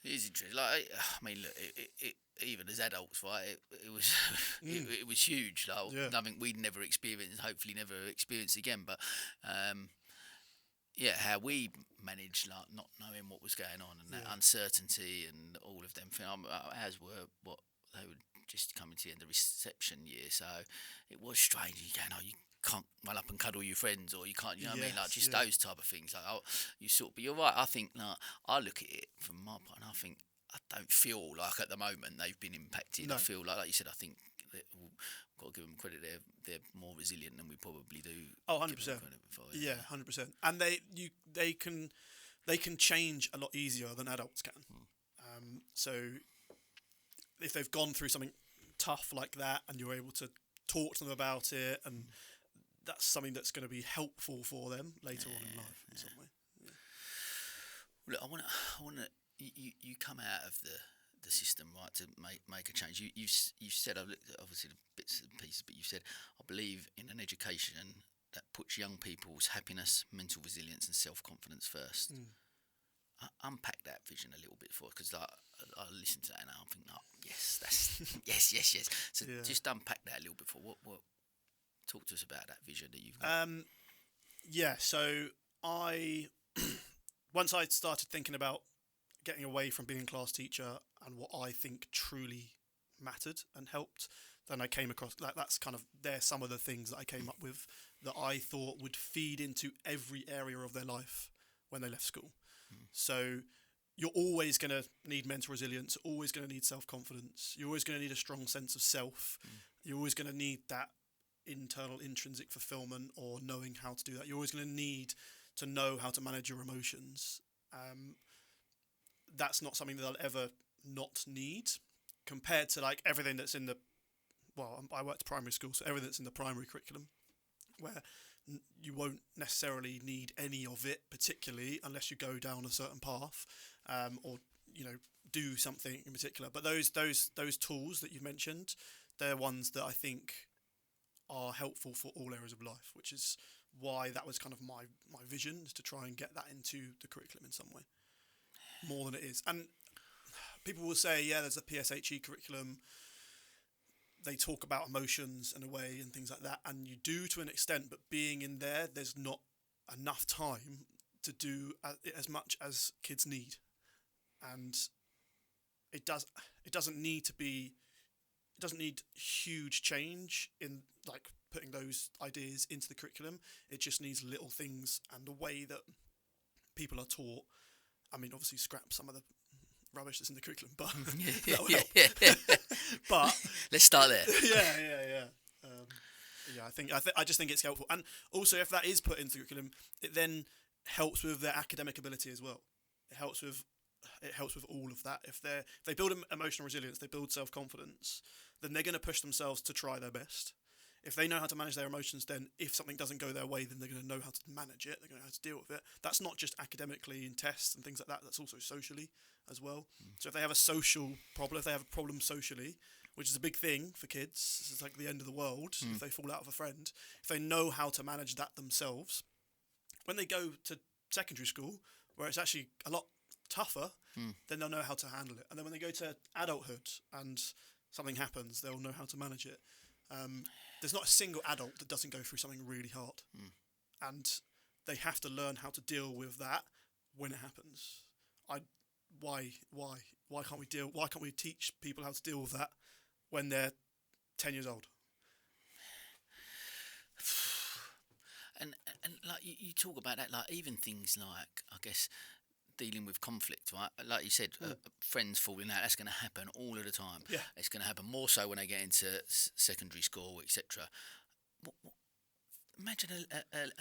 It is interesting. Like, I mean, look, it even as adults, right? It was it was huge. Like, nothing we'd never experienced, hopefully never experience again. But how we managed like not knowing what was going on, and that uncertainty and all of them things. As were what they were just coming to the end of reception year, so it was strange. You go, you can't run up and cuddle your friends, or you can't, you know what I mean? Like just those type of things. Like, but you're right. I think I look at it from my point, and I think I don't feel like at the moment they've been impacted. No. I feel like you said, I think that we've got to give them credit. They're more resilient than we probably do. Oh, 100%. Yeah, 100%. And they can change a lot easier than adults can. So if they've gone through something tough like that, and you're able to talk to them about it, and that's something that's going to be helpful for them later on in life in some way. Yeah. Look, I want to. You come out of the system, right, to make a change. You've said, I've looked at obviously the bits and pieces, but you said, I believe in an education that puts young people's happiness, mental resilience, and self-confidence first. Unpack that vision a little bit for, because I listen to that and I think, oh, yes, that's yes. So just unpack that a little bit for what. Talk to us about that vision that you've got. So I once I started thinking about getting away from being a class teacher and what I think truly mattered and helped, then I came across that's kind of some of the things that I came up with that I thought would feed into every area of their life when they left school. So you're always going to need mental resilience, always going to need self-confidence, you're always going to need a strong sense of self, you're always going to need that internal intrinsic fulfilment or knowing how to do that. You're always going to need to know how to manage your emotions. That's not something that I'll ever not need compared to like everything that's in I worked primary school, so everything that's in the primary curriculum, where you won't necessarily need any of it particularly unless you go down a certain path, or do something in particular. But those tools that you've mentioned, they're ones that I think are helpful for all areas of life, which is why that was kind of my vision, is to try and get that into the curriculum in some way more than it is. And people will say, there's a PSHE curriculum, they talk about emotions in a way and things like that, and you do to an extent, but being in there's not enough time to do as much as kids need, and it doesn't need huge change in like putting those ideas into the curriculum. It just needs little things and the way that people are taught. I mean, obviously scrap some of the rubbish that's in the curriculum, but that will help. But let's start there. I just think it's helpful, and also if that is put into the curriculum, it then helps with their academic ability as well. It helps with all of that. If they build emotional resilience, they build self-confidence, then they're going to push themselves to try their best. If they know how to manage their emotions, then if something doesn't go their way, then they're going to know how to manage it. They're going to know how to deal with it. That's not just academically in tests and things like that. That's also socially as well. So if they have a social problem, if they have a problem socially, which is a big thing for kids, it's like the end of the world if they fall out with a friend. If they know how to manage that themselves, when they go to secondary school, where it's actually a lot tougher, then they'll know how to handle it. And then when they go to adulthood and something happens, they'll know how to manage it. There's not a single adult that doesn't go through something really hard, and they have to learn how to deal with that when it happens. Why can't we teach people how to deal with that when they're 10 years old? And like you talk about that, like even things like, I guess, dealing with conflict, right? Like you said, friends falling out, that's going to happen all of the time. Yeah. It's going to happen more so when they get into secondary school, etc. Imagine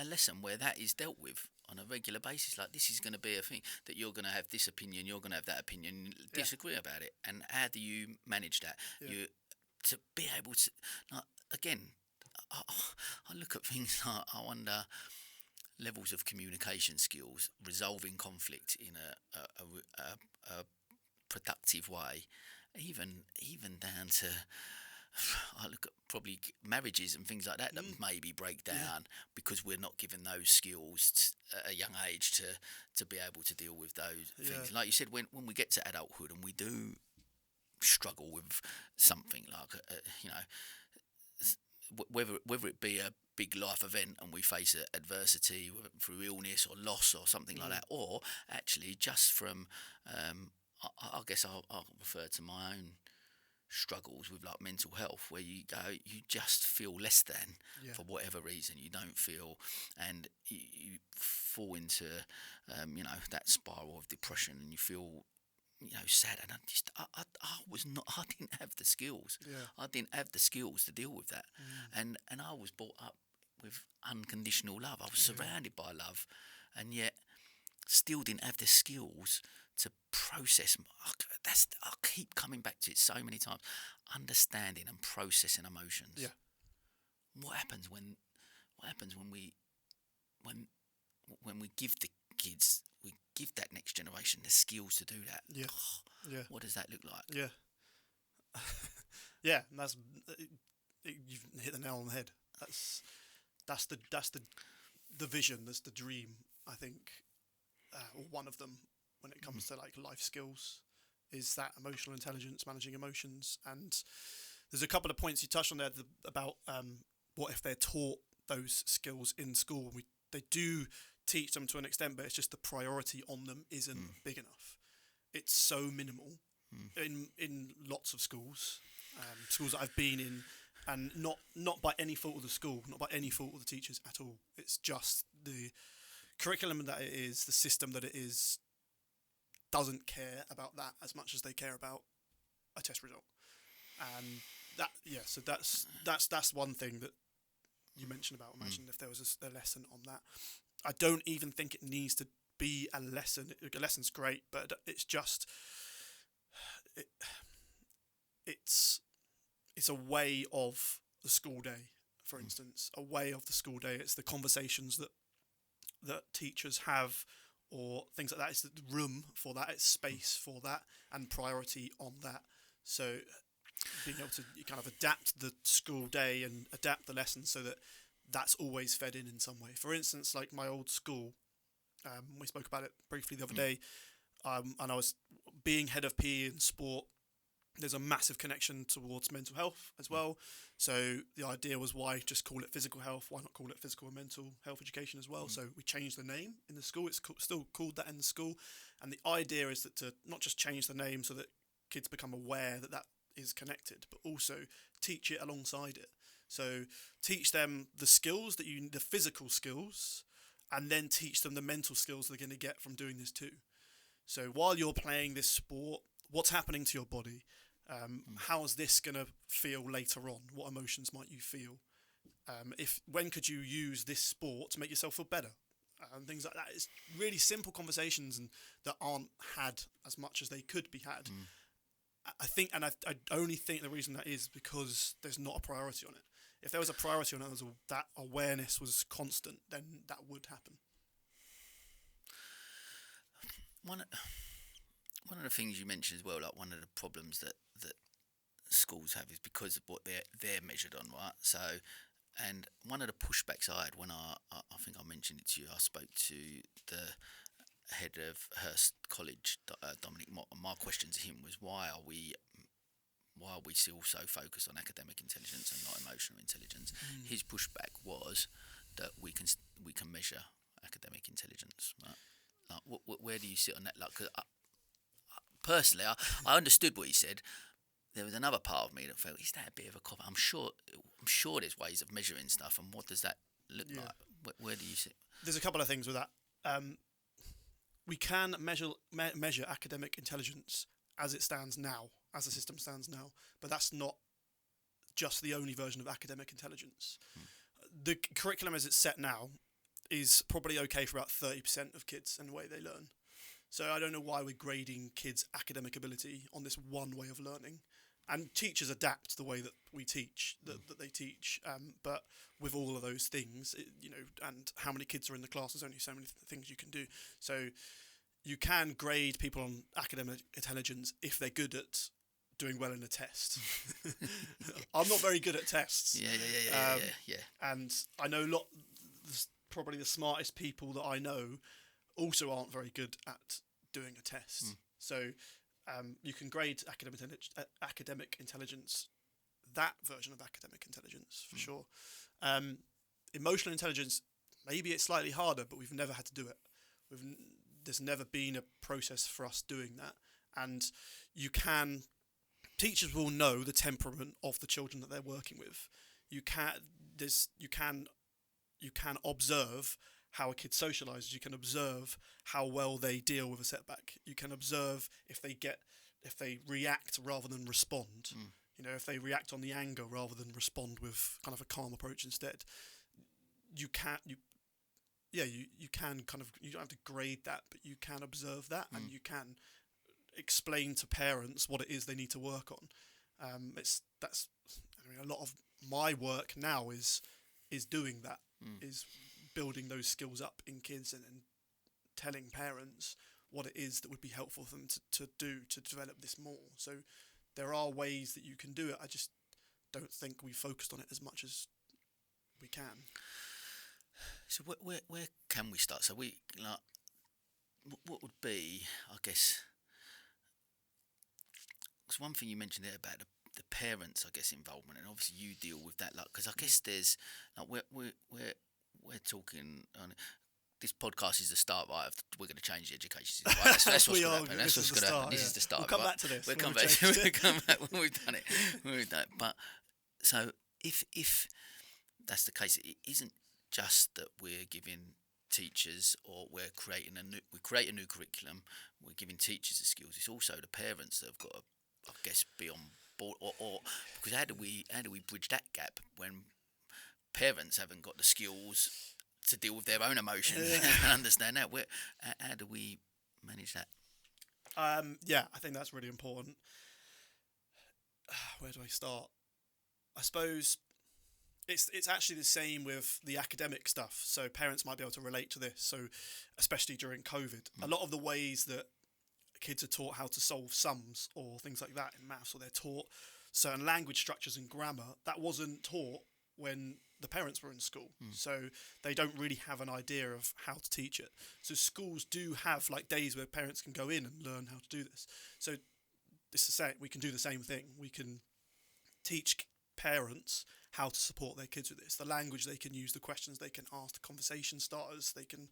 a lesson where that is dealt with on a regular basis. Like, this is going to be a thing, that you're going to have this opinion, you're going to have that opinion, disagree about it. And how do you manage that? You to be able to, like, again, I look at things like, I wonder, levels of communication skills, resolving conflict in a productive way, even down to, I look at probably marriages and things like that maybe break down because we're not given those skills at a young age to be able to deal with those things. Like you said, when we get to adulthood and we do struggle with something like, whether it be a big life event and we face adversity through illness or loss or something like that, or actually just from, I guess I'll refer to my own struggles with like mental health, where you just feel less than for whatever reason. You don't feel, and you fall into that spiral of depression, and you feel sad. And I didn't have the skills. I didn't have the skills to deal with that. And I was brought up with unconditional love. I was surrounded by love, and yet still didn't have the skills to process. I keep coming back to it so many times. Understanding and processing emotions. Yeah. What happens when we give the kids, we give that next generation the skills to do that? What does that look like? Yeah, and that's, you've hit the nail on the head. that's the vision. That's the dream. I think, or one of them when it comes to like life skills, is that emotional intelligence, managing emotions. And there's a couple of points you touched on there about what if they're taught those skills in school. They do teach them to an extent, but it's just the priority on them isn't big enough. It's so minimal in lots of schools, schools that I've been in, and not by any fault of the school, not by any fault of the teachers at all. It's just the curriculum that it is, the system that it is, doesn't care about that as much as they care about a test result. And that, so that's one thing that you mentioned about. Imagine if there was a lesson on that. I don't even think it needs to be a lesson. A lesson's great, but it's just it's a way of the school day, for instance, a way of the school day. It's the conversations that teachers have, or things like that. It's the room for that. It's space for that, and priority on that. So being able to kind of adapt the school day and adapt the lessons so that that's always fed in some way. For instance, like my old school, we spoke about it briefly the other day, and I was being head of PE and sport. There's a massive connection towards mental health as well. So the idea was, why just call it physical health? Why not call it physical and mental health education as well? So we changed the name in the school. It's still called that in the school. And the idea is that to not just change the name so that kids become aware that is connected, but also teach it alongside it. So teach them the skills the physical skills, and then teach them the mental skills they're going to get from doing this too. So while you're playing this sport, what's happening to your body? How's this going to feel later on? What emotions might you feel? When could you use this sport to make yourself feel better? And things like that. It's really simple conversations and that aren't had as much as they could be had. I think, and I only think the reason that is because there's not a priority on it. If there was a priority on it, that awareness was constant, then that would happen. One of the things you mentioned as well, like one of the problems that schools have is because of what they're measured on, right? So, and one of the pushbacks I had when I think I mentioned it to you, I spoke to the head of Hurst College, Dominic Mott, and my question to him was, why are we still so focused on academic intelligence and not emotional intelligence? His pushback was that we can measure academic intelligence, right? Like, where do you sit on that? Like, 'cause personally, I understood what he said. There was another part of me that felt, is that a bit of a cop? I'm sure there's ways of measuring stuff, and what does that look like? Where do you sit? There's a couple of things with that. We can measure academic intelligence as it stands now, as the system stands now, but that's not just the only version of academic intelligence. The curriculum as it's set now is probably okay for about 30% of kids and the way they learn. So I don't know why we're grading kids' academic ability on this one way of learning. And teachers adapt the way that we teach, that they teach. But with all of those things, and how many kids are in the class, there's only so many things you can do. So you can grade people on academic intelligence if they're good at doing well in a test. I'm not very good at tests. Yeah. And I know probably the smartest people that I know also aren't very good at doing a test. So you can grade academic intelligence, that version of academic intelligence, for sure. Emotional intelligence, maybe it's slightly harder, but we've never had to do it. There's never been a process for us doing that. And teachers will know the temperament of the children that they're working with. You can observe how a kid socialises. You can observe how well they deal with a setback. You can observe if they react rather than respond. If they react on the anger rather than respond with kind of a calm approach instead. You don't have to grade that, but you can observe that, and you can explain to parents what it is they need to work on. A lot of my work now is doing that, is building those skills up in kids and telling parents what it is that would be helpful for them to do to develop this more. So there are ways that you can do it. I just don't think we focused on it as much as we can. So where can we start? So we like what would be, I guess, because one thing you mentioned there about the parents, I guess, involvement, and obviously you deal with that, like, because I guess there's like we're talking on. This podcast is the start, right? We're going to change the education system. Right? That's what's going to happen. That's what's going to happen. This is the start. We'll come back to this. We'll come back. We'll come back when we've done it. We've done it. But so if that's the case, it isn't just that we're giving teachers or we create a new curriculum. We're giving teachers the skills. It's also the parents that have got to, I guess, be on board. Or because how do we bridge that gap when parents haven't got the skills to deal with their own emotions and understand that? How do we manage that? Yeah, I think that's really important. Where do I start? I suppose it's actually the same with the academic stuff. So parents might be able to relate to this. So especially during COVID, a lot of the ways that kids are taught how to solve sums or things like that in maths, or they're taught certain language structures and grammar, that wasn't taught when the parents were in school. So they don't really have an idea of how to teach it. So schools do have like days where parents can go in and learn how to do this. So it's the same. We can do the same thing. We can teach parents how to support their kids with this, the language they can use, the questions they can ask, the conversation starters they can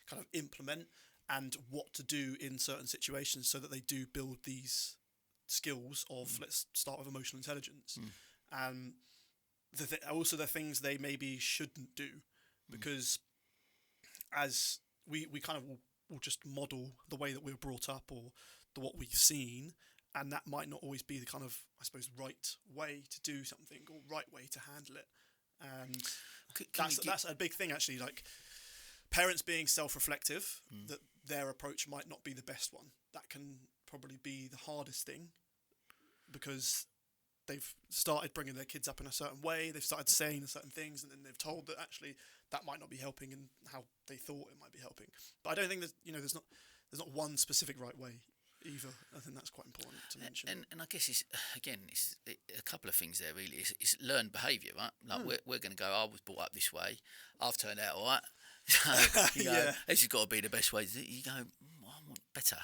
kind of implement, and what to do in certain situations so that they do build these skills of, let's start with emotional intelligence. And also the things they maybe shouldn't do, because as we kind of will just model the way that we were brought up or what we've seen, and that might not always be the kind of, I suppose, right way to do something or right way to handle it. And that's a big thing, actually. Like parents being self-reflective, that their approach might not be the best one. That can probably be the hardest thing, because they've started bringing their kids up in a certain way, they've started saying certain things, and then they've told that actually that might not be helping in how they thought it might be helping. But I don't think there's not one specific right way either. I think that's quite important to mention. And I guess it's a couple of things there really. It's learned behaviour, right? Like we're going to go, I was brought up this way, I've turned out all right. So you go, this has got to be the best way. You go, I want better.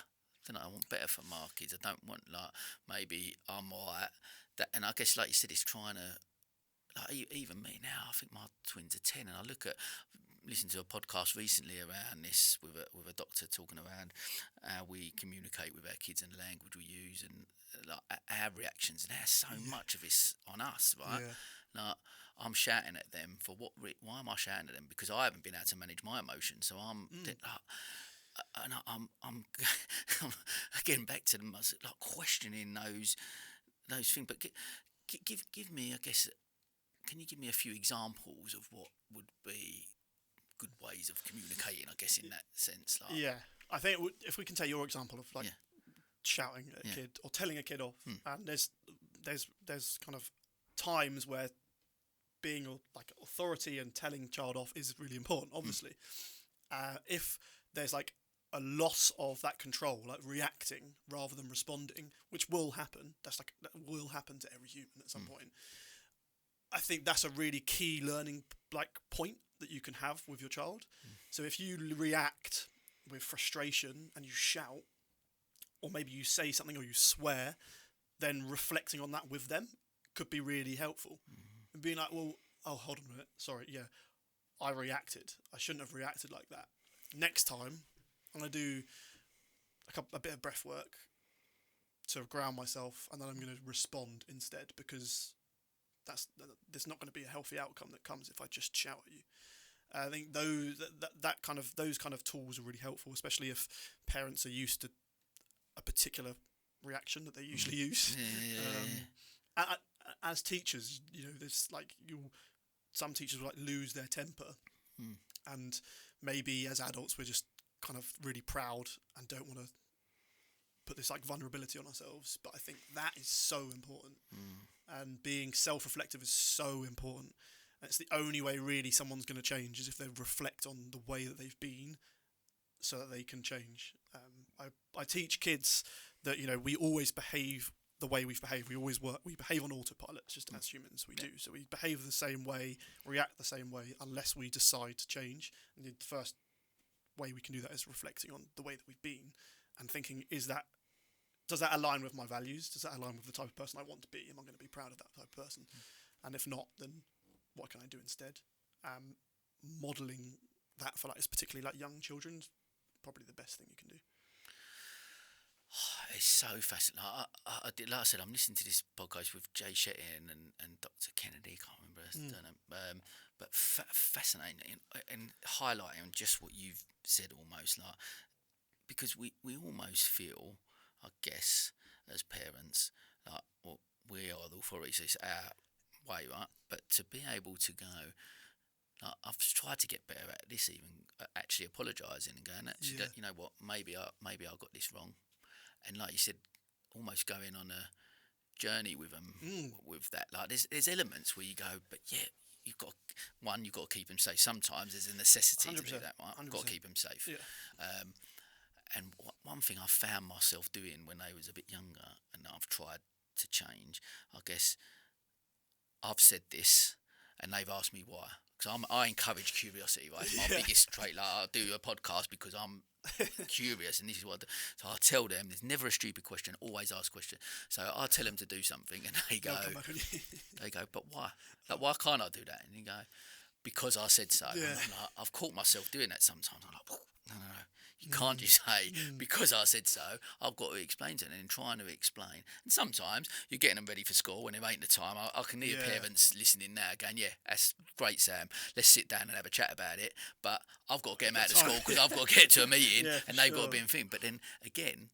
I want better for my kids. I don't want like maybe I'm all right. And I guess, like you said, it's trying to, like, even me now, I think my twins are 10, and I listened to a podcast recently around this with a doctor talking around how we communicate with our kids and the language we use, and like our reactions, and how so much of it's on us, right? Like, I'm shouting at them for what? Why am I shouting at them? Because I haven't been able to manage my emotions, so I'm getting back to them, like questioning those things. But give me, I guess, can you give me a few examples of what would be good ways of communicating, I guess, in that sense? Like, yeah, I think if we can take your example of like shouting at a kid or telling a kid off, and there's kind of times where being like authority and telling child off is really important, obviously. If there's like a loss of that control, like reacting rather than responding, which will happen. That will happen to every human at some point. I think that's a really key learning point that you can have with your child. So if you react with frustration and you shout, or maybe you say something or you swear, then reflecting on that with them could be really helpful. And being like, well, oh, hold on a minute, sorry, I reacted. I shouldn't have reacted like that. Next time, I'm going to do a bit of breath work to ground myself, and then I'm going to respond instead, because there's not going to be a healthy outcome that comes if I just shout at you. I think those kind of tools are really helpful, especially if parents are used to a particular reaction that they usually use. As teachers, there's like some teachers will like lose their temper, and maybe as adults we're just kind of really proud and don't want to put this like vulnerability on ourselves. But I think that is so important, and being self-reflective is so important. And it's the only way really someone's going to change is if they reflect on the way that they've been, so that they can change. I teach kids that we always behave the way we behave. We behave on autopilot just as humans. We do. So we behave the same way, react the same way, unless we decide to change. And the first way we can do that is reflecting on the way that we've been and thinking, does that align with my values? Does that align with the type of person I want to be? Am I going to be proud of that type of person? And if not, then what can I do instead? Modelling that for particularly young children is probably the best thing you can do. It's so fascinating. Like I said, I'm listening to this podcast with Jay Shetty and Dr. Kennedy. I can't remember. But fascinating and highlighting just what you've said almost, because we almost feel, I guess, as parents, well, we are the authority, so it's our way, right? But to be able to go, I've tried to get better at this, even actually apologising and going, actually, you know what, maybe I got this wrong. And like you said, almost going on a journey with them with that. There's elements where you go, but you've got to keep them safe. Sometimes there's a necessity 100%, to do that, right? You've got to keep them safe. Yeah. And one thing I found myself doing when they was a bit younger, and I've tried to change, I guess I've said this, and they've asked me why. Because I encourage curiosity, right? It's my biggest trait. I do a podcast because I'm curious, and this is what I do. So I tell them there's never a stupid question, always ask questions. So I tell them to do something, and they go, but why? Why can't I do that? And you go, because I said so. Yeah. And I've caught myself doing that sometimes. I'm like, no. You can't just say, because I said so, I've got to explain to them and trying to explain. And sometimes you're getting them ready for school when it ain't the time. I can hear parents listening now going, that's great, Sam. Let's sit down and have a chat about it. But I've got to get them out of school because I've got to get to a meeting and they've got to be in thing. But then again,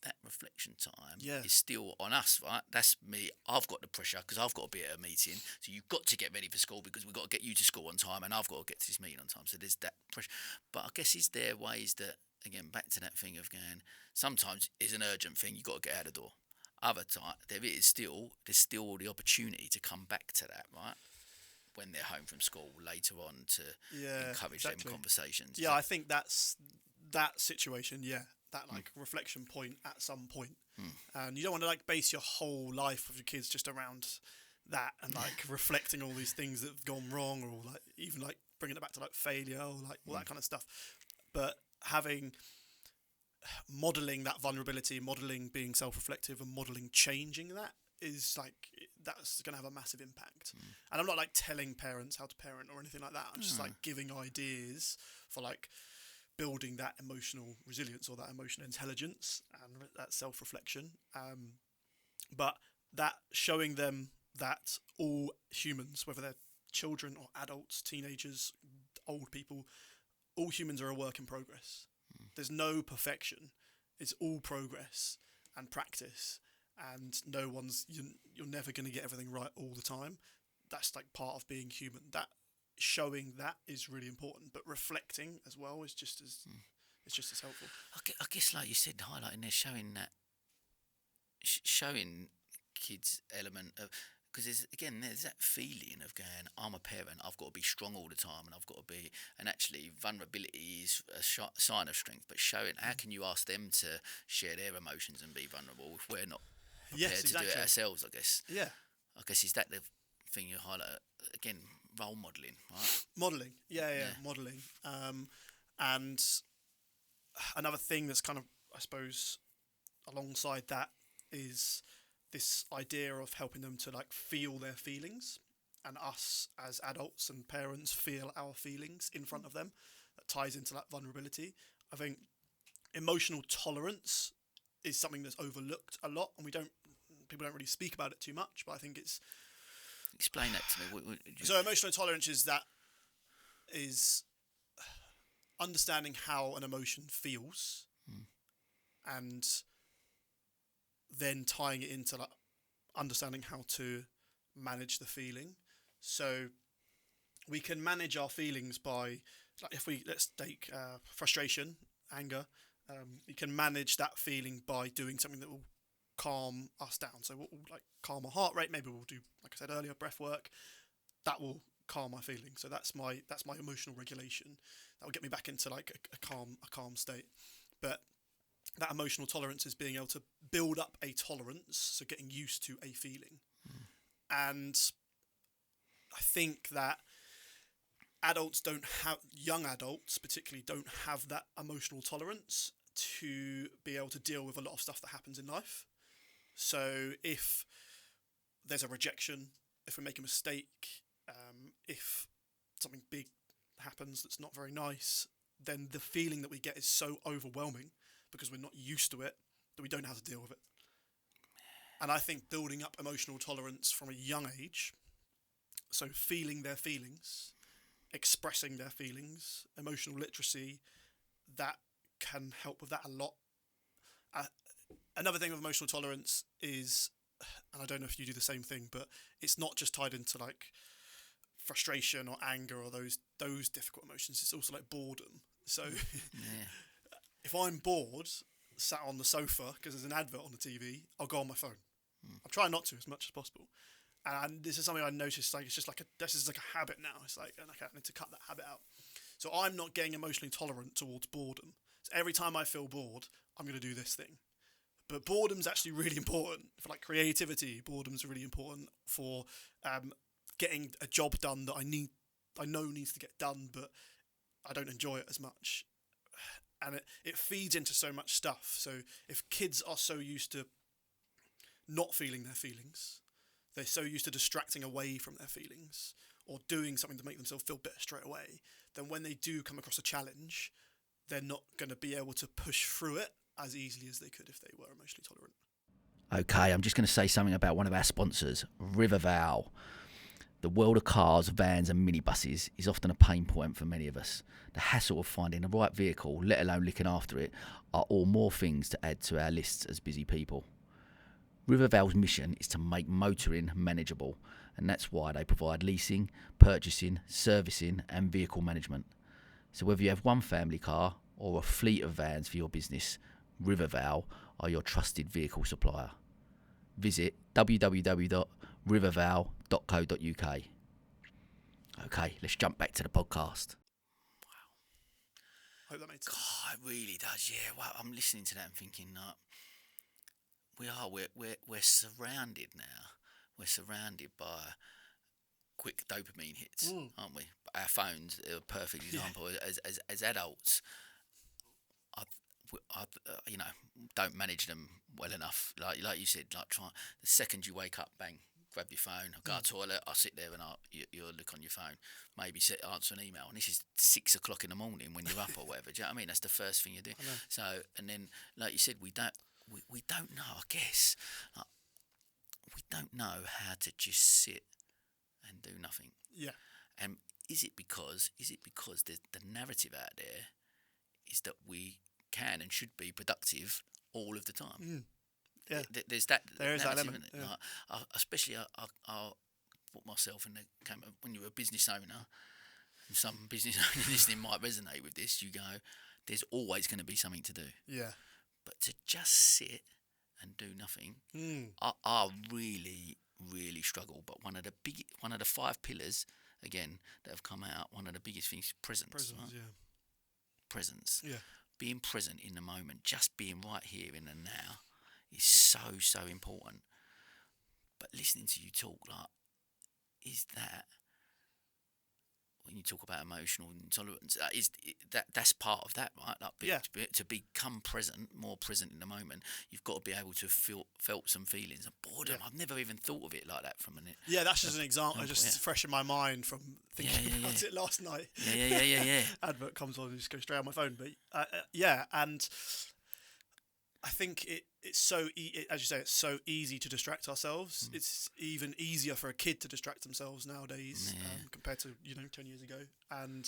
that reflection time is still on us, right? That's me. I've got the pressure because I've got to be at a meeting. So you've got to get ready for school because we've got to get you to school on time and I've got to get to this meeting on time. So there's that pressure. But I guess is there ways that, again, back to that thing of going, sometimes it's an urgent thing, you've got to get out the door. Other time, there's still the opportunity to come back to that, right? When they're home from school later on to encourage them conversations. Yeah, I think that's that situation, that reflection point at some point. And you don't want to base your whole life of your kids just around that and reflecting all these things that have gone wrong, or even bringing it back to failure or all that kind of stuff. But modelling that vulnerability, modelling being self-reflective, and modelling changing that is that's going to have a massive impact. And I'm not telling parents how to parent or anything like that. I'm just giving ideas for building that emotional resilience or that emotional intelligence and that self-reflection. But that showing them that all humans, whether they're children or adults, teenagers, old people, all humans are a work in progress. There's no perfection. It's all progress and practice, and you're never going to get everything right all the time. That's part of being human. That showing that is really important, but reflecting as well is just as it's just as helpful. I guess like you said, highlighting there, showing that showing kids element of, because there's that feeling of going, I'm a parent, I've got to be strong all the time, and I've got to be, and actually vulnerability is a sign of strength, but showing, how can you ask them to share their emotions and be vulnerable if we're not prepared to do it ourselves, I guess. Yeah. I guess, is that the thing you highlight? Again, role modelling, right? Modelling, modelling. And another thing that's kind of, I suppose, alongside that is this idea of helping them to feel their feelings, and us as adults and parents feel our feelings in front of them. That ties into that vulnerability. I think emotional tolerance is something that's overlooked a lot, and people don't really speak about it too much, but I think it's... Explain that to me. So emotional tolerance is understanding how an emotion feels, and then tying it into understanding how to manage the feeling. So we can manage our feelings by, let's take frustration, anger. We can manage that feeling by doing something that will calm us down. So we'll calm our heart rate. Maybe we'll do, like I said earlier, breath work. That will calm my feeling. So that's my emotional regulation. That will get me back into a calm state. But that emotional tolerance is being able to build up a tolerance, so getting used to a feeling. And I think that young adults particularly, don't have that emotional tolerance to be able to deal with a lot of stuff that happens in life. So if there's a rejection, if we make a mistake, if something big happens that's not very nice, then the feeling that we get is so overwhelming because we're not used to it that we don't know how to deal with it. And I think building up emotional tolerance from a young age, so feeling their feelings, expressing their feelings, emotional literacy, that can help with that a lot. Another thing with emotional tolerance is, and I don't know if you do the same thing, but it's not just tied into like frustration or anger or those difficult emotions. It's also like boredom. So if I'm bored, sat on the sofa because there's an advert on the TV, I'll go on my phone. I'm trying not to as much as possible. And this is something I noticed, like, it's just like this is like a habit now. It's like, and I need to cut that habit out. So I'm not getting emotionally tolerant towards boredom. So every time I feel bored, I'm going to do this thing. But boredom's actually really important for like creativity. Boredom's really important for getting a job done that I know needs to get done, but I don't enjoy it as much. And it feeds into so much stuff. So if kids are so used to not feeling their feelings, they're so used to distracting away from their feelings or doing something to make themselves feel better straight away, then when they do come across a challenge, they're not going to be able to push through it as easily as they could if they were emotionally tolerant. Okay, I'm just going to say something about one of our sponsors, Riverval. The world of cars, vans and minibuses is often a pain point for many of us. The hassle of finding the right vehicle, let alone looking after it, are all more things to add to our lists as busy people. Riverval's mission is to make motoring manageable, and that's why they provide leasing, purchasing, servicing and vehicle management. So whether you have one family car or a fleet of vans for your business, Riverval are your trusted vehicle supplier. Visit www.riverval.co.uk. Okay, let's jump back to the podcast. Hope that made sense. God, it really does, yeah. Well, I'm listening to that and thinking, we're surrounded now. We're surrounded by quick dopamine hits, aren't we? Our phones are a perfect example. Yeah. As adults, I don't manage them well enough. Like you said, like the second you wake up, bang, grab your phone, I'll go to the toilet, I'll sit there and you'll look on your phone, maybe answer an email, and this is 6 o'clock in the morning when you're up or whatever. Do you know what I mean? That's the first thing you do. So, and then, like you said, we don't know, I guess. We don't know how to just sit and do nothing. Yeah. And is it because the narrative out there is that we can and should be productive all of the time? Yeah. There's that. There is that element. Yeah. Especially, I'll put myself in the camp of when you're a business owner, and some business owners listening might resonate with this. You go, there's always going to be something to do. Yeah. But to just sit and do nothing, I really, really struggle. But one of the 5 pillars, again, that have come out, one of the biggest things is presence. Right? Yeah. Presence. Yeah. Being present in the moment, just being right here in the now, is so important. But listening to you talk, is that when you talk about emotional intolerance, that's part of that, right? To become more present in the moment, you've got to be able to felt some feelings of boredom. I've never even thought of it like that from a minute. Yeah, that's just an example. Just fresh in my mind from thinking about it last night. Yeah. Advert comes on and just goes straight on my phone. But and I think it's so as you say, it's so easy to distract ourselves. It's even easier for a kid to distract themselves nowadays compared to 10 years ago. And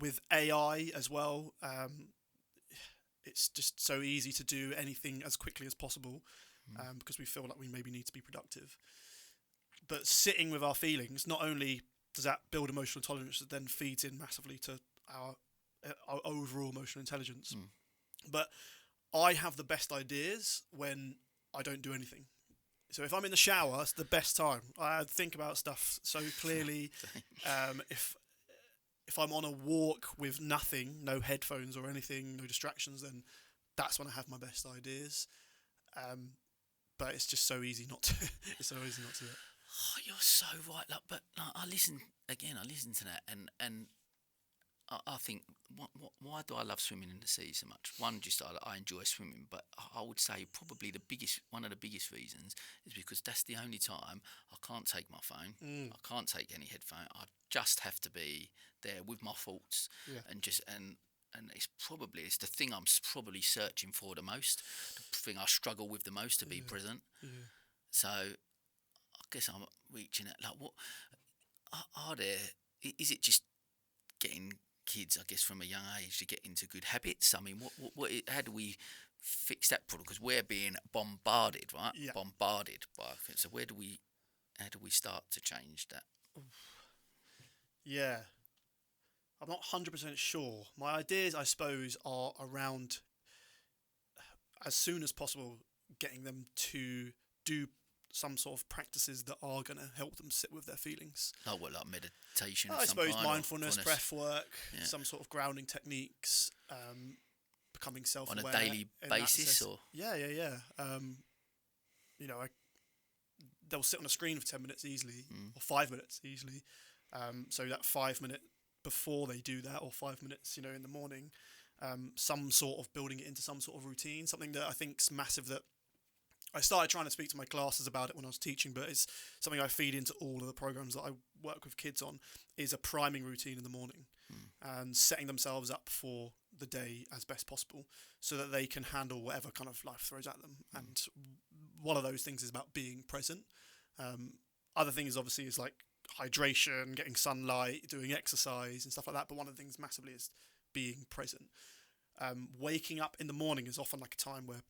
with AI as well, it's just so easy to do anything as quickly as possible because we feel like we maybe need to be productive. But sitting with our feelings, not only does that build emotional tolerance, that then feeds in massively to our overall emotional intelligence, but I have the best ideas when I don't do anything. So if I'm in the shower, it's the best time. I think about stuff so clearly. If I'm on a walk with nothing, no headphones or anything, no distractions, then that's when I have my best ideas. But it's just so easy not to. It's so easy not to do it. Oh, you're so right. But I listen to that, and I think, why do I love swimming in the sea so much? One, just I enjoy swimming, but I would say probably one of the biggest reasons is because that's the only time I can't take my phone. I can't take any headphone. I just have to be there with my thoughts, and it's the thing I'm probably searching for the most, the thing I struggle with the most, to be present. Yeah. So I guess I'm reaching at, like, what are there? Is it just getting kids, I guess, from a young age to get into good habits? I mean, how do we fix that problem? Because we're being bombarded, right? Yeah. Bombarded by things. So how do we start to change that? Yeah, I'm not 100% sure. My ideas, I suppose, are around, as soon as possible, getting them to do some sort of practices that are going to help them sit with their feelings. Oh, what, like meditation? I suppose mindfulness, breath work, some sort of grounding techniques, becoming self-aware on a daily basis, or yeah. They'll sit on a screen for 10 minutes easily, or 5 minutes easily. So that 5 minute before they do that, or 5 minutes, in the morning, some sort of building it into some sort of routine. Something that I think's massive, that I started trying to speak to my classes about it when I was teaching, but it's something I feed into all of the programs that I work with kids on, is a priming routine in the morning, and setting themselves up for the day as best possible so that they can handle whatever kind of life throws at them. And one of those things is about being present. Other things obviously is like hydration, getting sunlight, doing exercise and stuff like that. But one of the things massively is being present. Waking up in the morning is often like a time where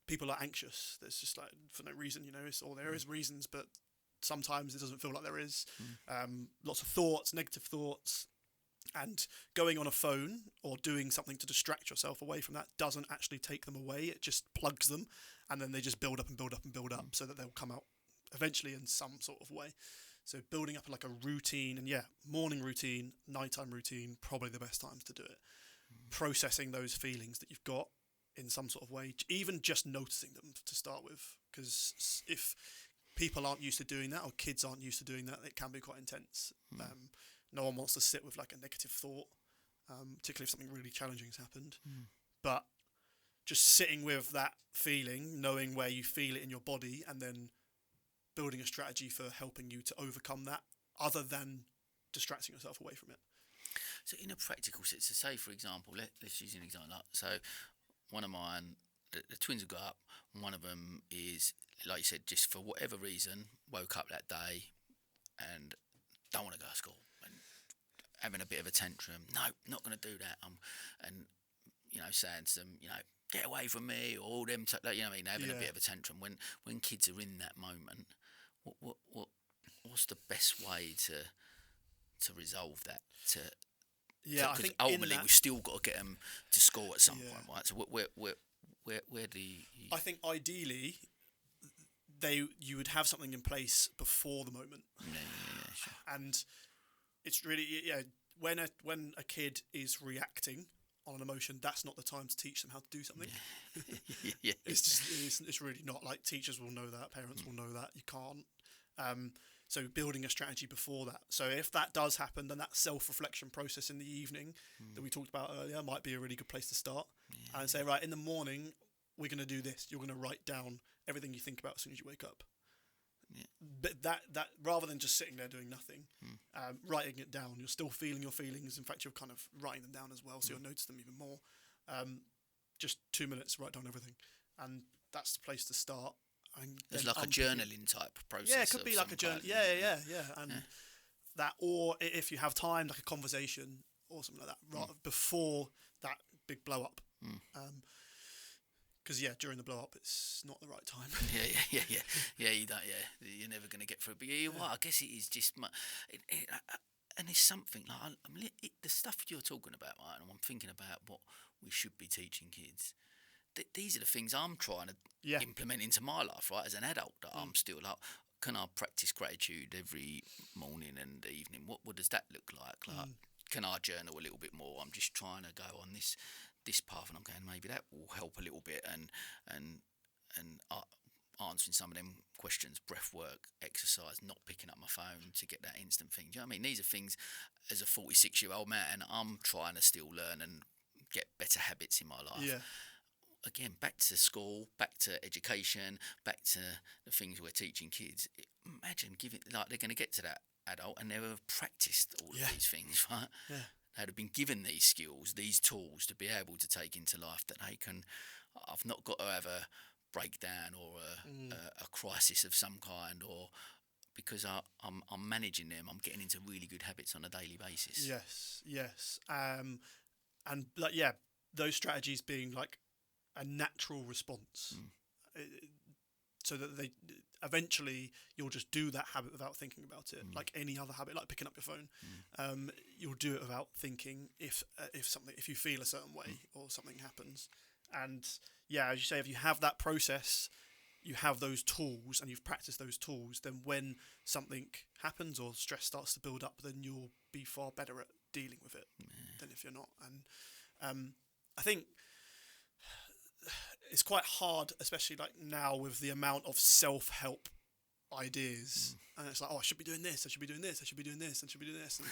people are anxious. There's just like, for no reason, or there is reasons, but sometimes it doesn't feel like there is. Lots of thoughts, negative thoughts, and going on a phone or doing something to distract yourself away from that doesn't actually take them away. It just plugs them, and then they just build up and build up and build up, so that they'll come out eventually in some sort of way. So building up like a routine, and morning routine, nighttime routine, probably the best times to do it. Processing those feelings that you've got in some sort of way, even just noticing them to start with, because if people aren't used to doing that, or kids aren't used to doing that, it can be quite intense. No one wants to sit with like a negative thought, particularly if something really challenging has happened. But just sitting with that feeling, knowing where you feel it in your body, and then building a strategy for helping you to overcome that, other than distracting yourself away from it. So in a practical sense, so say for example, let's use an example. So one of mine, the twins have got up, and one of them is, like you said, just for whatever reason, woke up that day and don't want to go to school, and having a bit of a tantrum. No, not going to do that. And saying to them, get away from me, or all them, having a bit of a tantrum. When kids are in that moment, what's the best way to resolve that? Because ultimately we've still got to get them to school at some point, right? So where do you? I think ideally, you would have something in place before the moment. Yeah, sure. And it's really when a kid is reacting on an emotion, that's not the time to teach them how to do something. Yeah. It's really not. Like, teachers will know that, parents will know that. You can't. So building a strategy before that. So if that does happen, then that self-reflection process in the evening that we talked about earlier might be a really good place to start. And say, right, in the morning, we're going to do this. You're going to write down everything you think about as soon as you wake up. Yeah. But that rather than just sitting there doing nothing, writing it down, you're still feeling your feelings. In fact, you're kind of writing them down as well, so you'll notice them even more. Just 2 minutes, write down everything. And that's the place to start. It's like a journaling type process. Yeah, it could be like a journal. Yeah. And that, or if you have time, like a conversation or something like that, right before that big blow up. Because during the blow up, it's not the right time. Yeah. You don't. Yeah, you're never going to get through. But I guess it is just, and it's something like the stuff you're talking about, right? And I'm thinking about what we should be teaching kids. These are the things I'm trying to implement into my life, right? As an adult, that I'm still like, can I practice gratitude every morning and evening? What does that look like? Like, can I journal a little bit more? I'm just trying to go on this this path, and I'm going, maybe that will help a little bit, and answering some of them questions, breath work, exercise, not picking up my phone to get that instant thing. Do you know what I mean? These are things, as a 46-year-old man, I'm trying to still learn and get better habits in my life. Yeah. Again, back to school, back to education, back to the things we're teaching kids. Imagine they're going to get to that adult and they've practiced all of these things, right? Yeah. They'd have been given these skills, these tools to be able to take into life that they can. I've not got to have a breakdown or a crisis of some kind, or because I'm managing them, I'm getting into really good habits on a daily basis. Yes. And like, yeah, those strategies being like a natural response, so that they eventually you'll just do that habit without thinking about it, like any other habit, like picking up your phone. You'll do it without thinking if you feel a certain way or something happens. And yeah, as you say, if you have that process, you have those tools and you've practiced those tools, then when something happens or stress starts to build up, then you'll be far better at dealing with it than if you're not. And I think it's quite hard, especially like now with the amount of self-help ideas, and it's like, I should be doing this, I should be doing this, I should be doing this, I should be doing this, and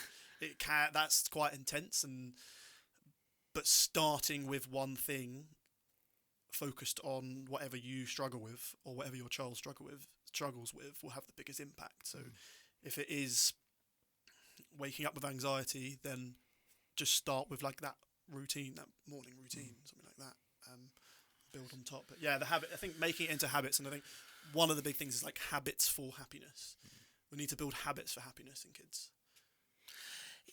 that's quite intense. But starting with one thing, focused on whatever you struggle with or whatever your child struggles with, will have the biggest impact. So if it is waking up with anxiety, then just start with like that routine, that morning routine, something like that. Build on top. But yeah, the habit, I think making it into habits, and I think one of the big things is like habits for happiness. We need to build habits for happiness in kids.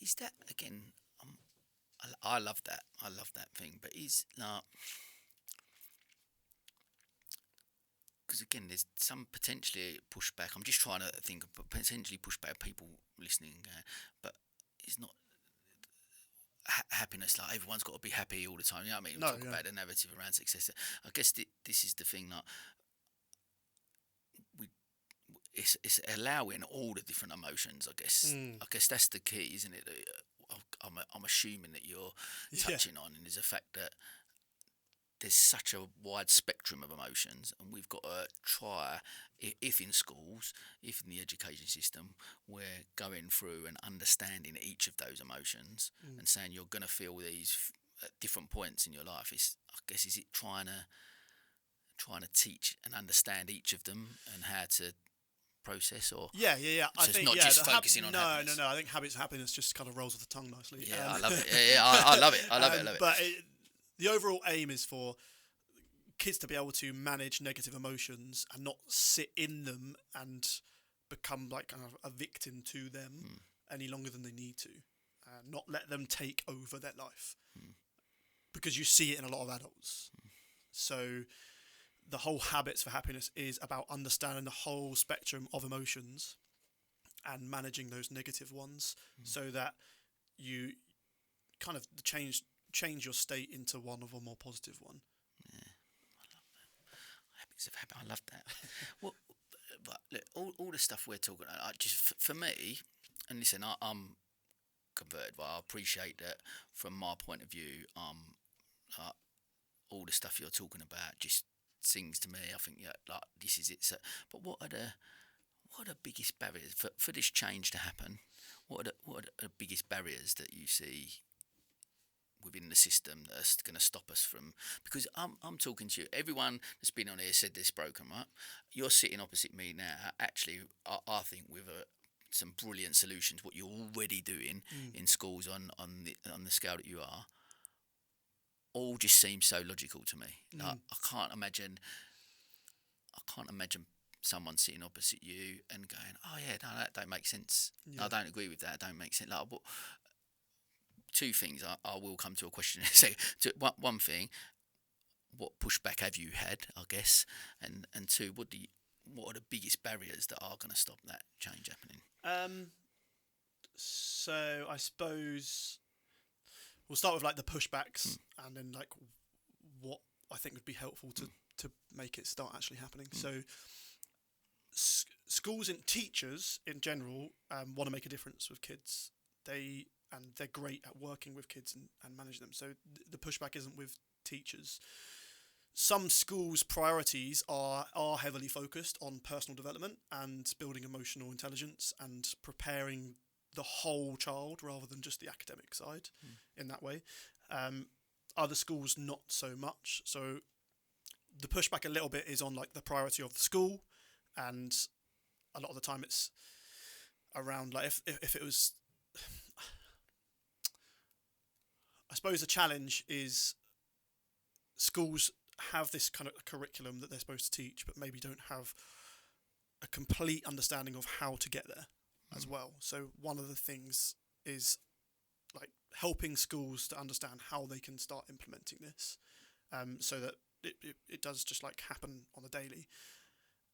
Is that, again, I love that thing, but is not, because again, there's some potentially pushback. I'm just trying to think of potentially pushback people listening, but it's not happiness. Like everyone's got to be happy all the time. You know what I mean? We talk about the narrative around success. I guess this is the thing. Like it's allowing all the different emotions. I guess that's the key, isn't it? I'm assuming that you're touching on, and is the fact that there's such a wide spectrum of emotions, and we've got to try, if in schools, if in the education system, we're going through and understanding each of those emotions and saying you're going to feel these at different points in your life. Is it trying to teach and understand each of them and how to process, or I think it's not just focusing on happiness. No. I think habits of happiness just kind of rolls off the tongue nicely. I love it. I love it. But the overall aim is for kids to be able to manage negative emotions and not sit in them and become like kind of a victim to them any longer than they need to. Not let them take over their life. Because you see it in a lot of adults. So the whole habits for happiness is about understanding the whole spectrum of emotions and managing those negative ones so that you kind of change your state into one of a more positive one. Yeah, I love that. Habits of habit. I love that. Well, but look, all the stuff we're talking about, just for me, and listen, I'm converted, but I appreciate that from my point of view. All the stuff you're talking about just sings to me. I think like this is it. So, but what are the biggest barriers for this change to happen? What are the biggest barriers that you see within the system that's going to stop us from? Because I'm talking to you. Everyone that's been on here said this broken, right? You're sitting opposite me now. Actually, I think with some brilliant solutions. What you're already doing in schools on the scale that you are, all just seems so logical to me. Like, I can't imagine someone sitting opposite you and going, "Oh yeah, no, that don't make sense. No, I don't agree with that. It don't make sense." Like, two things. I will come to a question in a second. One thing, what pushback have you had? I guess, and two, what are the biggest barriers that are going to stop that change happening? So I suppose we'll start with like the pushbacks, and then like what I think would be helpful to make it start actually happening. So schools and teachers in general want to make a difference with kids. They and they're great at working with kids and managing them. So the pushback isn't with teachers. Some schools' priorities are heavily focused on personal development and building emotional intelligence and preparing the whole child rather than just the academic side in that way. Other schools not so much. So the pushback a little bit is on like the priority of the school, and a lot of the time it's around like if it was, I suppose the challenge is schools have this kind of curriculum that they're supposed to teach, but maybe don't have a complete understanding of how to get there as well. So one of the things is like helping schools to understand how they can start implementing this, so that it does just like happen on the daily.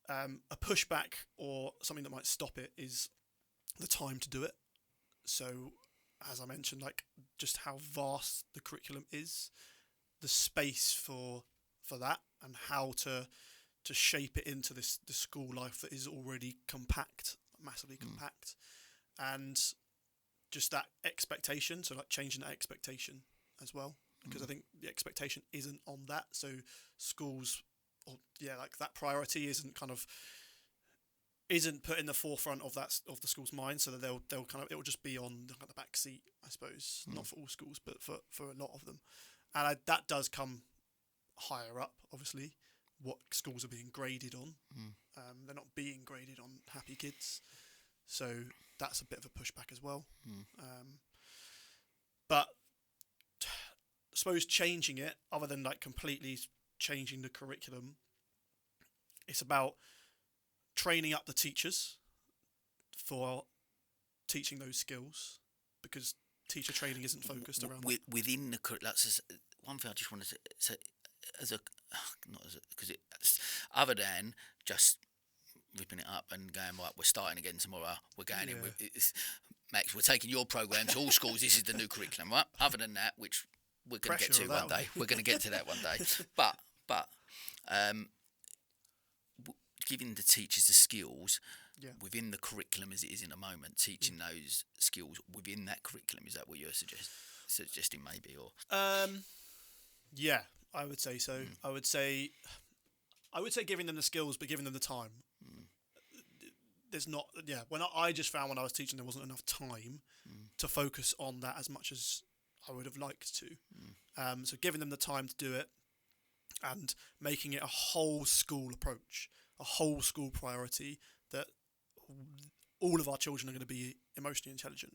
A pushback or something that might stop it is the time to do it. So as I mentioned, like just how vast the curriculum is, the space for that, and how to shape it into the school life that is already compact, massively compact, and just that expectation. So like changing that expectation as well, because I think the expectation isn't on that. So schools, like that priority isn't put in the forefront of the school's mind, so that they'll kind of, it will just be on the back seat, I suppose. Not for all schools, but for a lot of them. And that does come higher up, obviously, what schools are being graded on. They're not being graded on happy kids, so that's a bit of a pushback as well. But I suppose changing it, other than like completely changing the curriculum, it's about training up the teachers for teaching those skills, because teacher training isn't focused around within the curriculum. That's one thing I just wanted to say, other than just ripping it up and going, right, we're starting again tomorrow, we're going in with Max, we're taking your programme to all schools, this is the new curriculum, right? Other than that, which we're going to get to one day, we're going to get to that one day, but giving the teachers the skills within the curriculum as it is in a moment, teaching those skills within that curriculum, is that what you're suggesting maybe? Or yeah, I would say so. I would say giving them the skills, but giving them the time. There's not, when I just found when I was teaching, there wasn't enough time to focus on that as much as I would have liked to. So giving them the time to do it, and making it a whole school approach, a whole school priority, that all of our children are going to be emotionally intelligent,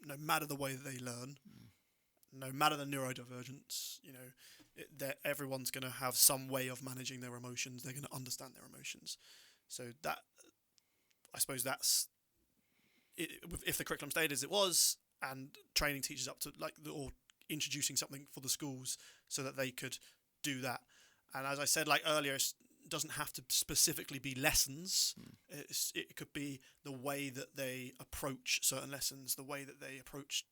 no matter the way that they learn, no matter the neurodivergence. That everyone's going to have some way of managing their emotions. They're going to understand their emotions. So that, I suppose that's it, if the curriculum stayed as it was, and training teachers up to or introducing something for the schools so that they could do that. And as I said earlier, it doesn't have to specifically be lessons. It could be the way that they approach certain lessons, the way that they approach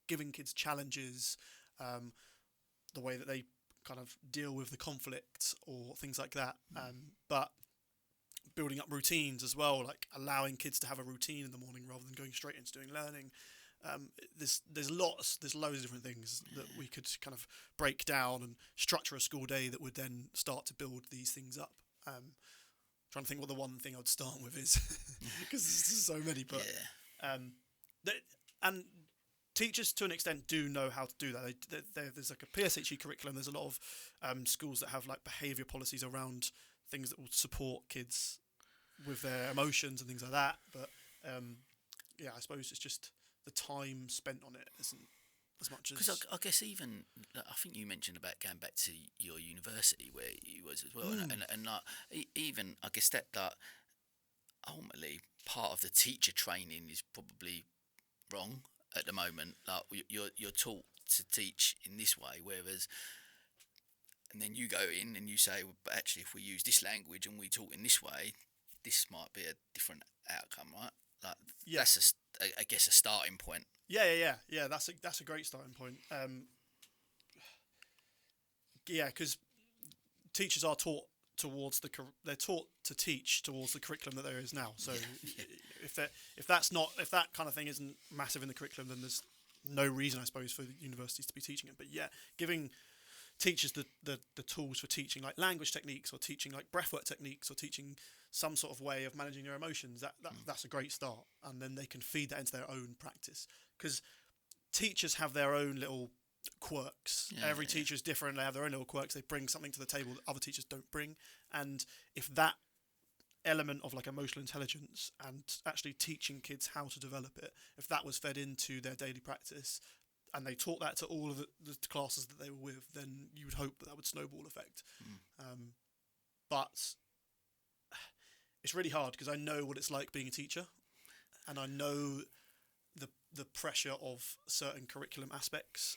giving kids challenges, the way that they kind of deal with the conflict or things like that. But building up routines as well, like allowing kids to have a routine in the morning rather than going straight into doing learning. There's loads of different things that we could kind of break down and structure a school day that would then start to build these things up. Trying to think what the one thing I'd start with is, because there's so many. But and teachers to an extent do know how to do that. There's like a PSHE curriculum. There's a lot of schools that have behaviour policies around things that will support kids with their emotions and things like that. But I suppose it's just the time spent on it isn't as much as... Because I guess even, I think you mentioned about going back to your university where you was as well, and even, I guess that ultimately part of the teacher training is probably wrong at the moment. You're taught to teach in this way, whereas... And then you go in and you say, well, but actually, if we use this language and we taught in this way, this might be a different outcome, right? That's I guess a starting point. Yeah. That's a great starting point. Because teachers are taught they're taught to teach towards the curriculum that there is now. So if that kind of thing isn't massive in the curriculum, then there's no reason, I suppose, for the universities to be teaching it. But yeah, giving teachers the tools for teaching like language techniques, or teaching like breathwork techniques, or teaching some sort of way of managing their emotions, that's a great start. And then they can feed that into their own practice, because teachers have their own little quirks. Every teacher is different. They have their own little quirks. They bring something to the table that other teachers don't bring. And if that element of like emotional intelligence and actually teaching kids how to develop it, if that was fed into their daily practice, and they taught that to all of the classes that they were with, then you would hope that would snowball effect. But it's really hard, because I know what it's like being a teacher, and I know the pressure of certain curriculum aspects,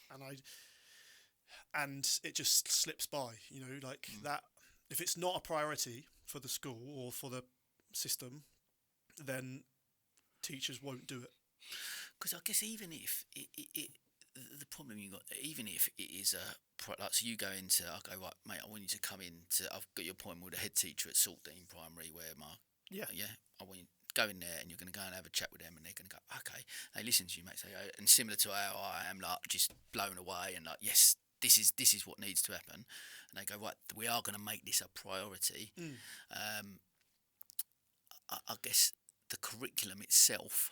and it just slips by, like that. If it's not a priority for the school or for the system, then teachers won't do it. Because I guess even if the problem you got, even if it is like, so you go into, I go, right, mate, I want you to come in to, I've got your appointment with the head teacher at Saltdean Primary, where I want you to go in there, and you're going to go and have a chat with them, and they're going to go, okay, they listen to you, mate. So, and similar to how I am, like, just blown away, and like, yes, this is what needs to happen, and they go, right, we are going to make this a priority. I guess the curriculum itself,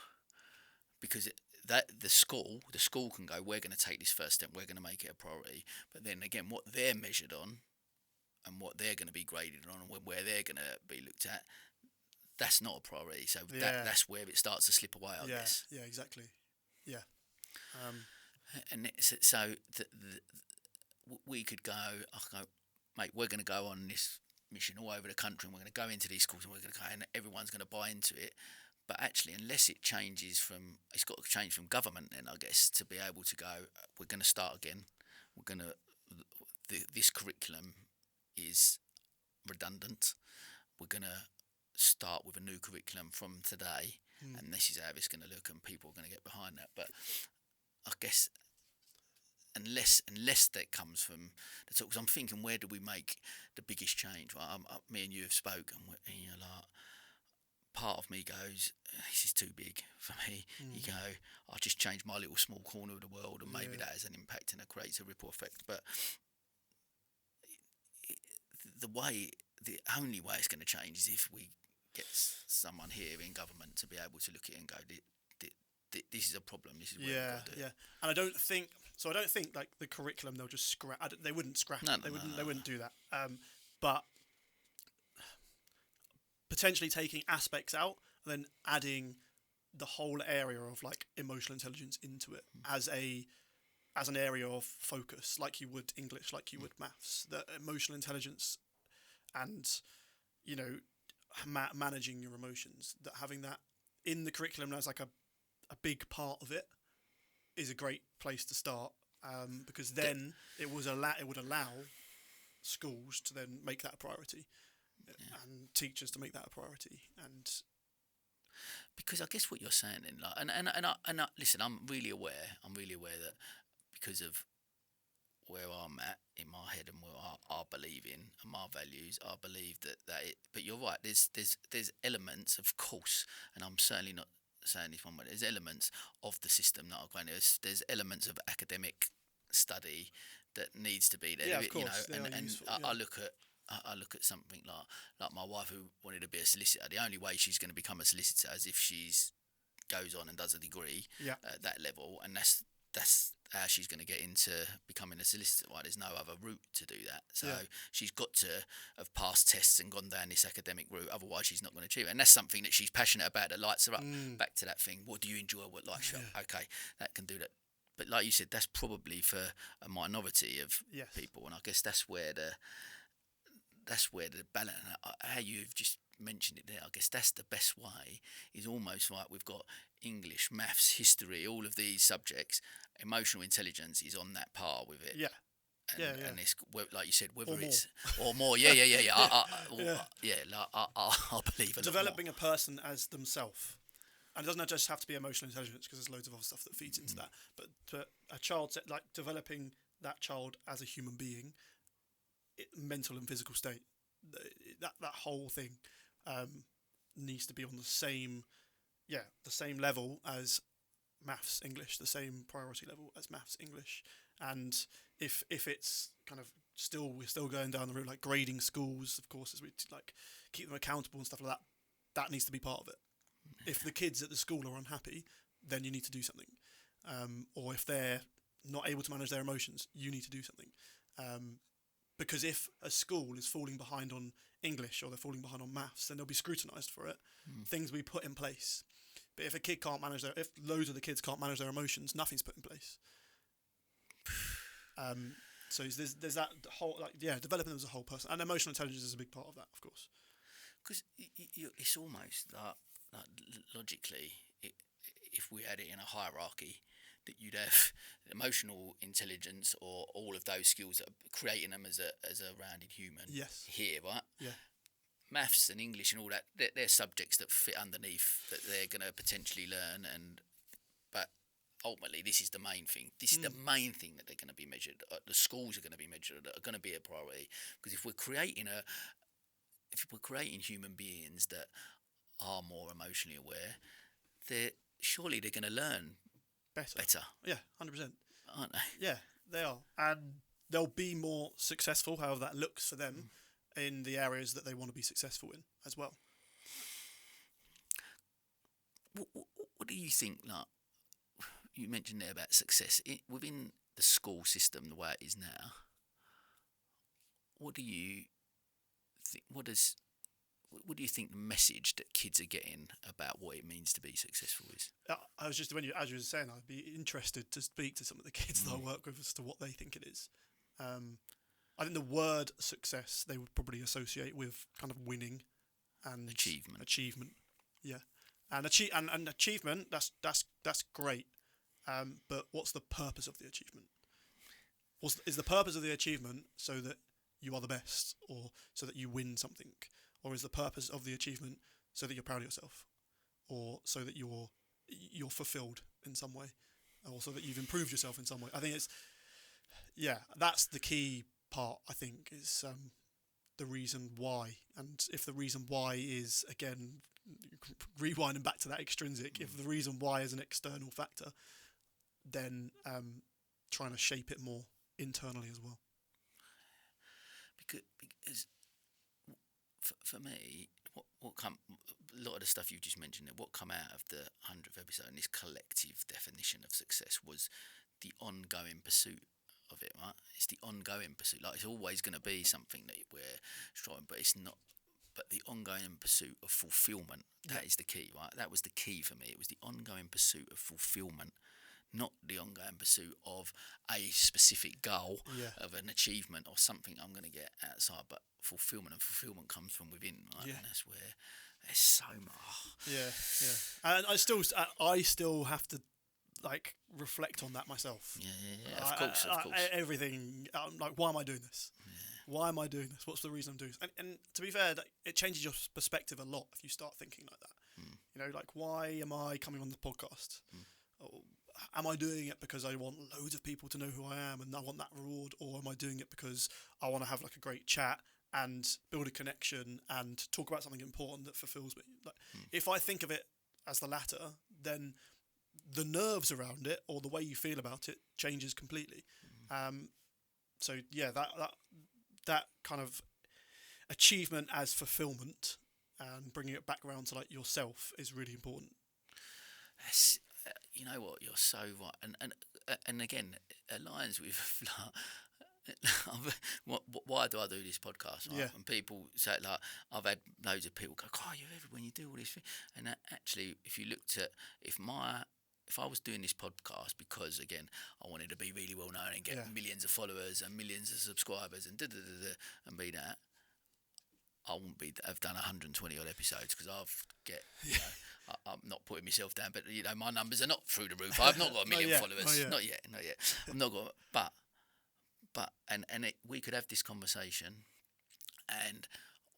because the school can go, we're going to take this first step, we're going to make it a priority, but then again, what they're measured on and what they're going to be graded on and where they're going to be looked at, that's not a priority. So that's where it starts to slip away, I guess. Yeah, exactly. Yeah. And so we could go, mate, we're going to go on this mission all over the country, and we're going to go into these schools, and we're going to go, and everyone's going to buy into it. But actually, unless it changes it's got to change from government then, I guess, to be able to go, we're going to start again. This curriculum is redundant. We're going to start with a new curriculum from today, and this is how it's going to look, and people are going to get behind that. But I guess unless that comes from the talk, because I'm thinking, where do we make the biggest change? Well, me and you have spoken, and you're like, part of me goes, this is too big for me. You go, I'll just change my little small corner of the world, and maybe that has an impact and it creates a ripple effect. But the only way it's going to change is if we get someone here in government to be able to look at it and go, this is a problem. This is where we've got to do it. And I don't think like the curriculum they'll just scrap. They wouldn't scrap it. They wouldn't do that. But potentially taking aspects out and then adding the whole area of like emotional intelligence into it as an area of focus, like you would English, like you would maths. The emotional intelligence and managing your emotions, that having that in the curriculum as like a big part of it is a great place to start, because then it would allow schools to then make that a priority, and teachers to make that a priority. And because I guess what you're saying, then, like, and listen, I'm really aware that because of where I'm at in my head and where I believe in and my values, I believe that it. But you're right. There's elements, of course, and I'm certainly not saying this one way. There's elements of the system that are going. There's elements of academic study that needs to be there. Yeah, of course. I look at something like my wife, who wanted to be a solicitor. The only way she's going to become a solicitor is if she's goes on and does a degree at that level, and that's how she's going to get into becoming a solicitor. Right? There's no other route to do that. So she's got to have passed tests and gone down this academic route. Otherwise, she's not going to achieve it. And that's something that she's passionate about, that lights her up. Back to that thing. What do you enjoy? What lights you up? Okay, that can do that. But like you said, that's probably for a minority of people. And I guess that's where the balance, how you've just mentioned it there, I guess that's the best way, is almost like we've got English, maths, history, all of these subjects. Emotional intelligence is on that par with it. And it's, like you said, whether it's or more. I believe a developing lot a person as themselves. And it doesn't just have to be emotional intelligence, because there's loads of other stuff that feeds into that. But a child, like developing that child as a human being, mental and physical state, that whole thing needs to be on the same level as maths, English, the same priority level as maths, English. And if it's kind of we're still going down the route like grading schools, of course, as we like keep them accountable and stuff like that. That needs to be part of it. If the kids at the school are unhappy, then you need to do something. Or if they're not able to manage their emotions, you need to do something. Because if a school is falling behind on English or they're falling behind on maths, then they'll be scrutinised for it. Things will be put in place. But if if loads of the kids can't manage their emotions, nothing's put in place. So there's that whole developing them as a whole person, and emotional intelligence is a big part of that, of course. Because it's almost like logically, if we had it in a hierarchy, that you'd have emotional intelligence or all of those skills that are creating them as a rounded human. Yes. Here, right? Yeah. Maths and English and all that, they're subjects that fit underneath that they're going to potentially learn, but ultimately this is the main thing. This is the main thing that they're going to be measured. The schools are going to be measured, are going to be a priority. Because if we're creating human beings that are more emotionally aware, surely they're going to learn better. Yeah, 100%. Aren't they? Yeah, they are, and they'll be more successful, however that looks for them, in the areas that they want to be successful in as well. What do you think? Like you mentioned there about success within the school system, the way it is now. What do you think? What do you think the message that kids are getting about what it means to be successful is? I was just as you were saying, I'd be interested to speak to some of the kids that I work with as to what they think it is. I think the word success they would probably associate with kind of winning and achievement. Yeah, and achievement. That's great. But what's the purpose of the achievement? Is the purpose of the achievement so that you are the best, or so that you win something, or is the purpose of the achievement so that you're proud of yourself, or so that you're fulfilled in some way, or so that you've improved yourself in some way? I think that's the key part. I think is the reason why, and if the reason why is, again, rewinding back to that extrinsic, if the reason why is an external factor, then trying to shape it more internally as well. Because for me, what come a lot of the stuff you've just mentioned there, what come out of the 100th episode and this collective definition of success was the ongoing pursuit of it, right? It's the ongoing pursuit. Like, it's always going to be something that we're striving, but it's not. But the ongoing pursuit of fulfilment, that is the key, right? That was the key for me. It was the ongoing pursuit of fulfilment, not the ongoing pursuit of a specific goal of an achievement or something I'm going to get outside, but fulfilment, and fulfilment comes from within, right? And that's where there's so much. Yeah. And I still have to like reflect on that myself. Yeah. Of course. Everything. Like, why am I doing this? Yeah. Why am I doing this? What's the reason I'm doing this? And to be fair, it changes your perspective a lot if you start thinking like that. You know, like, why am I coming on the podcast? Or am I doing it because I want loads of people to know who I am and I want that reward? Or am I doing it because I want to have like a great chat and build a connection and talk about something important that fulfills me? Like, if I think of it as the latter, then the nerves around it or the way you feel about it changes completely. So yeah, that kind of achievement as fulfillment and bringing it back around to like yourself is really important. You know what, you're so right, and again, it aligns with why do I do this podcast? Right? And people say, like, I've had loads of people go, "Oh, you're everywhere when you do all this thing," and actually, if you looked at if I was doing this podcast because, again, I wanted to be really well known and get millions of followers and millions of subscribers and and be that, I wouldn't have done 120 odd episodes because I'm not putting myself down, but you know, my numbers are not through the roof. I've not got a million followers, not yet. I've not got, but we could have this conversation, and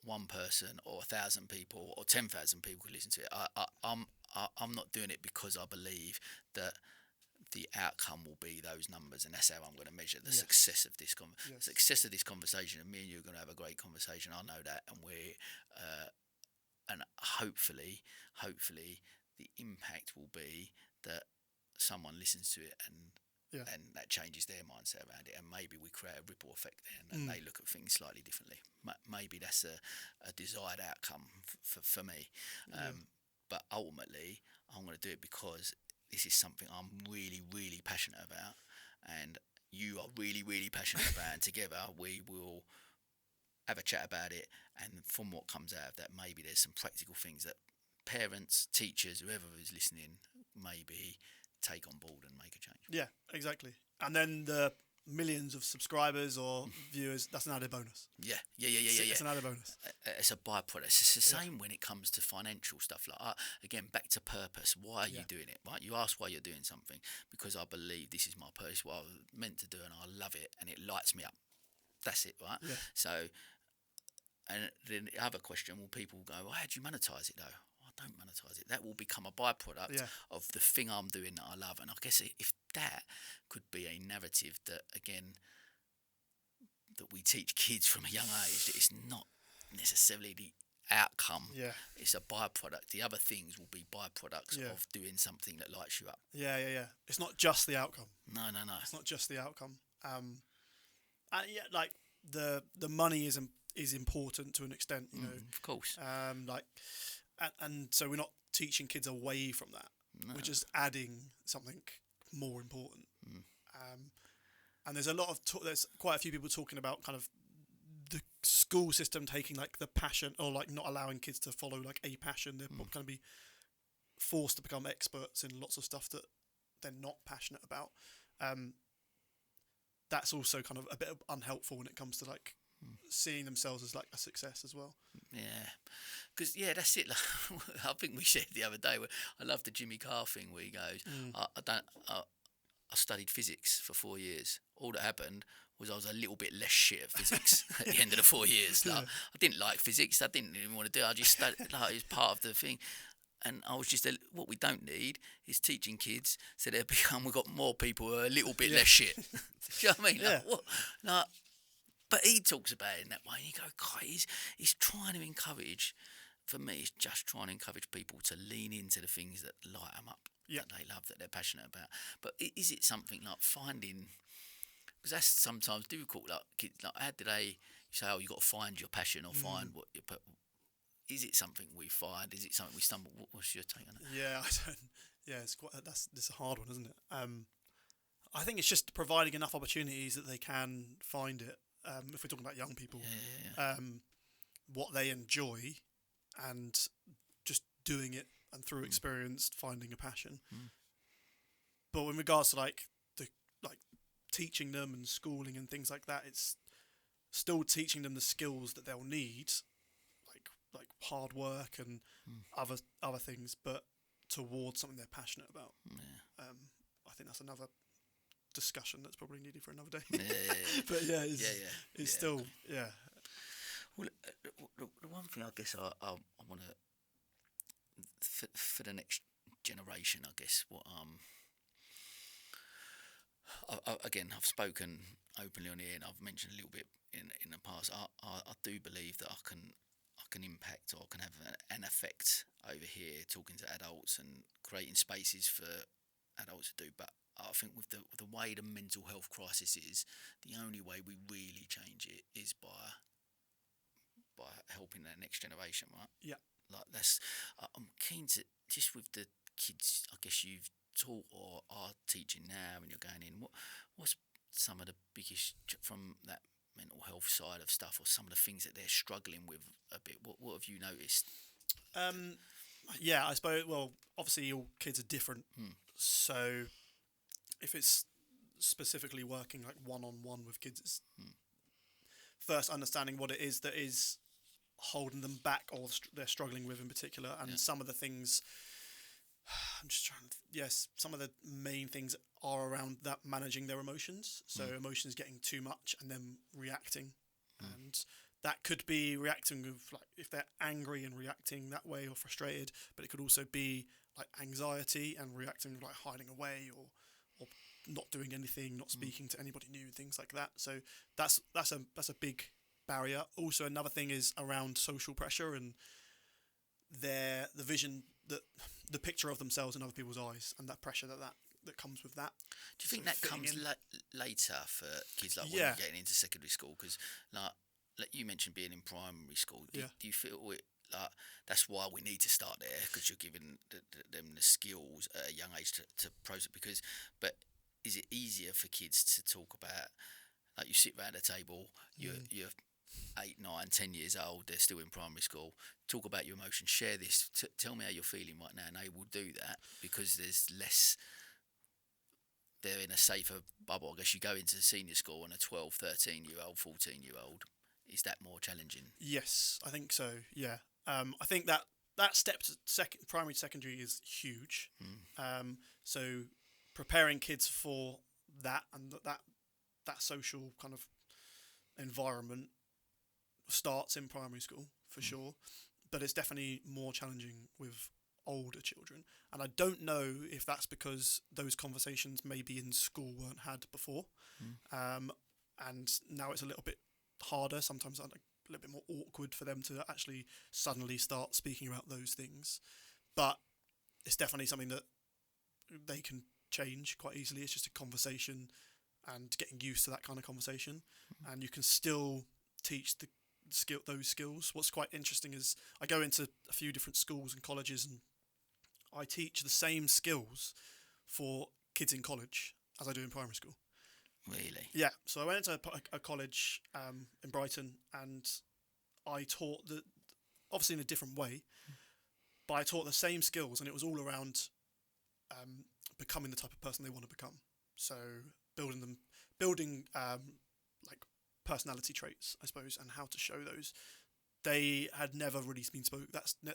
one person or 1,000 people or 10,000 people could listen to it. I'm not doing it because I believe that the outcome will be those numbers, and that's how I'm going to measure the success of this success of this conversation. And me and you are going to have a great conversation. I know that, and and hopefully the impact will be that someone listens to it and Yeah. and that changes their mindset around it, and maybe we create a ripple effect there, and they look at things slightly differently. Maybe that's a desired outcome for me. But ultimately, I'm going to do it because this is something I'm really, really passionate about, and you are really, really passionate about, and together we will have a chat about it, and from what comes out of that, maybe there's some practical things that parents, teachers, whoever is listening, maybe take on board and make a change. Yeah, exactly. And then the millions of subscribers or viewers, that's an added bonus. Yeah. It's an added bonus. It's a byproduct. It's the same when it comes to financial stuff. Like again, back to purpose. Why are you doing it? Right? You ask why you're doing something because I believe this is my purpose, what I was meant to do, and I love it, and it lights me up. That's it, right? Yeah. So, and then the other question: will people go, "Well, how do you monetize it, though?" I don't monetize it. That will become a byproduct of the thing I'm doing that I love. And I guess if that could be a narrative that, again, that we teach kids from a young age, that it's not necessarily the outcome. Yeah. It's a byproduct. The other things will be byproducts of doing something that lights you up. Yeah. It's not just the outcome. No. It's not just the outcome. And like the money is important to an extent, you know. Of course. And so we're not teaching kids away from that. No. We're just adding something more important. And there's there's quite a few people talking about kind of the school system taking like the passion, or like not allowing kids to follow like a passion. They're going to be forced to become experts in lots of stuff that they're not passionate about. That's also kind of a bit unhelpful when it comes to like seeing themselves as like a success as well. Yeah, because that's it. Like, I think we said the other day, where I love the Jimmy Carr thing where he goes, I studied physics for 4 years. All that happened was I was a little bit less shit at physics at the end of the 4 years. Like, I didn't like physics. I didn't even want to do it. I just studied, like, it's part of the thing. And I was just, what we don't need is teaching kids so we've got more people who are a little bit less shit. Do you know what I mean? Like, what? Like, but he talks about it in that way. And you go, God, he's trying to encourage, for me, he's just trying to encourage people to lean into the things that light them up, that they love, that they're passionate about. But is it something like finding, because that's sometimes difficult, like kids, like how do they, you say, oh, you've got to find your passion or find what you put. Is it something we find? Is it something we stumble? What's your take on it? Yeah, I don't. Yeah, it's a hard one, isn't it? I think it's just providing enough opportunities that they can find it. If we're talking about young people, what they enjoy, and just doing it, and through experience finding a passion. But in regards to like teaching them and schooling and things like that, it's still teaching them the skills that they'll need, like hard work and other things, but towards something they're passionate about. I think that's another discussion that's probably needed for another day. But it's still. Well, the one thing I guess I want to, for the next generation, I guess what again, I've spoken openly on here, and I've mentioned a little bit in the past. I do believe that I can impact, or can have an effect over here, talking to adults and creating spaces for adults to do. But I think with the way the mental health crisis is, the only way we really change it is by helping that next generation, right? Yeah. Like I'm keen to, just with the kids, I guess you've taught or are teaching now, and you're going in. What's some of the biggest from that mental health side of stuff, or some of the things that they're struggling with a bit? What have you noticed? I suppose. Well, obviously, all kids are different. So, if it's specifically working like one-on-one with kids, it's first understanding what it is that is holding them back, or they're struggling with in particular, and some of the things. I'm just trying to. Yes, some of the main things are around that, managing their emotions. So emotions getting too much and then reacting, and that could be reacting with, like, if they're angry and reacting that way, or frustrated. But it could also be like anxiety and reacting with like hiding away, or not doing anything, not speaking to anybody new, things like that. So that's a big barrier. Also, another thing is around social pressure and the vision, that the picture of themselves in other people's eyes, and that pressure that Mm. comes with that. Do you think that comes later for kids, like when Yeah. you're getting into secondary school? Because like you mentioned being in primary school, do you feel it, like that's why we need to start there, because you're giving them the skills at a young age to process? But is it easier for kids to talk about, like you sit around a table, you're 8, 9, 10 years old, they're still in primary school, talk about your emotions, share this, tell me how you're feeling right now, and they will do that because there's less, they're in a safer bubble. I guess you go into senior school and a 12, 13-year-old, 14-year-old, is that more challenging? Yes, I think so. Yeah, I think that step to primary to secondary is huge. So preparing kids for that and that social kind of environment starts in primary school for sure, but it's definitely more challenging with older children. And I don't know if that's because those conversations maybe in school weren't had before, and now it's a little bit harder. Sometimes a little bit more awkward for them to actually suddenly start speaking about those things. But it's definitely something that they can change quite easily. It's just a conversation and getting used to that kind of conversation, and you can still teach those skills. What's quite interesting is I go into a few different schools and colleges, and I teach the same skills for kids in college as I do in primary school. Really? Yeah. So I went into a college in Brighton, and I taught obviously in a different way, but I taught the same skills, and it was all around becoming the type of person they want to become. So building like personality traits, I suppose, and how to show those. They had never really been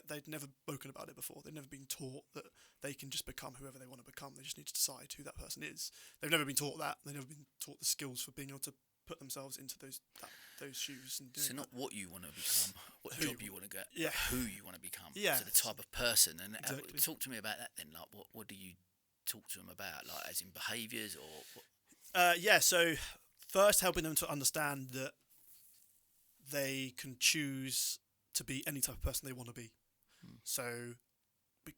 they'd never spoken about it before. They'd never been taught that they can just become whoever they want to become. They just need to decide who that person is. They've never been taught that. They've never been taught the skills for being able to put themselves into those shoes and doing. So not what you want to become, what job you want to get, yeah, but who you want to become. Yeah. So the type of person. And Exactly. Talk to me about that then. Like, what do you talk to them about? Like, as in behaviours or what? So first helping them to understand that they can choose to be any type of person they want to be. So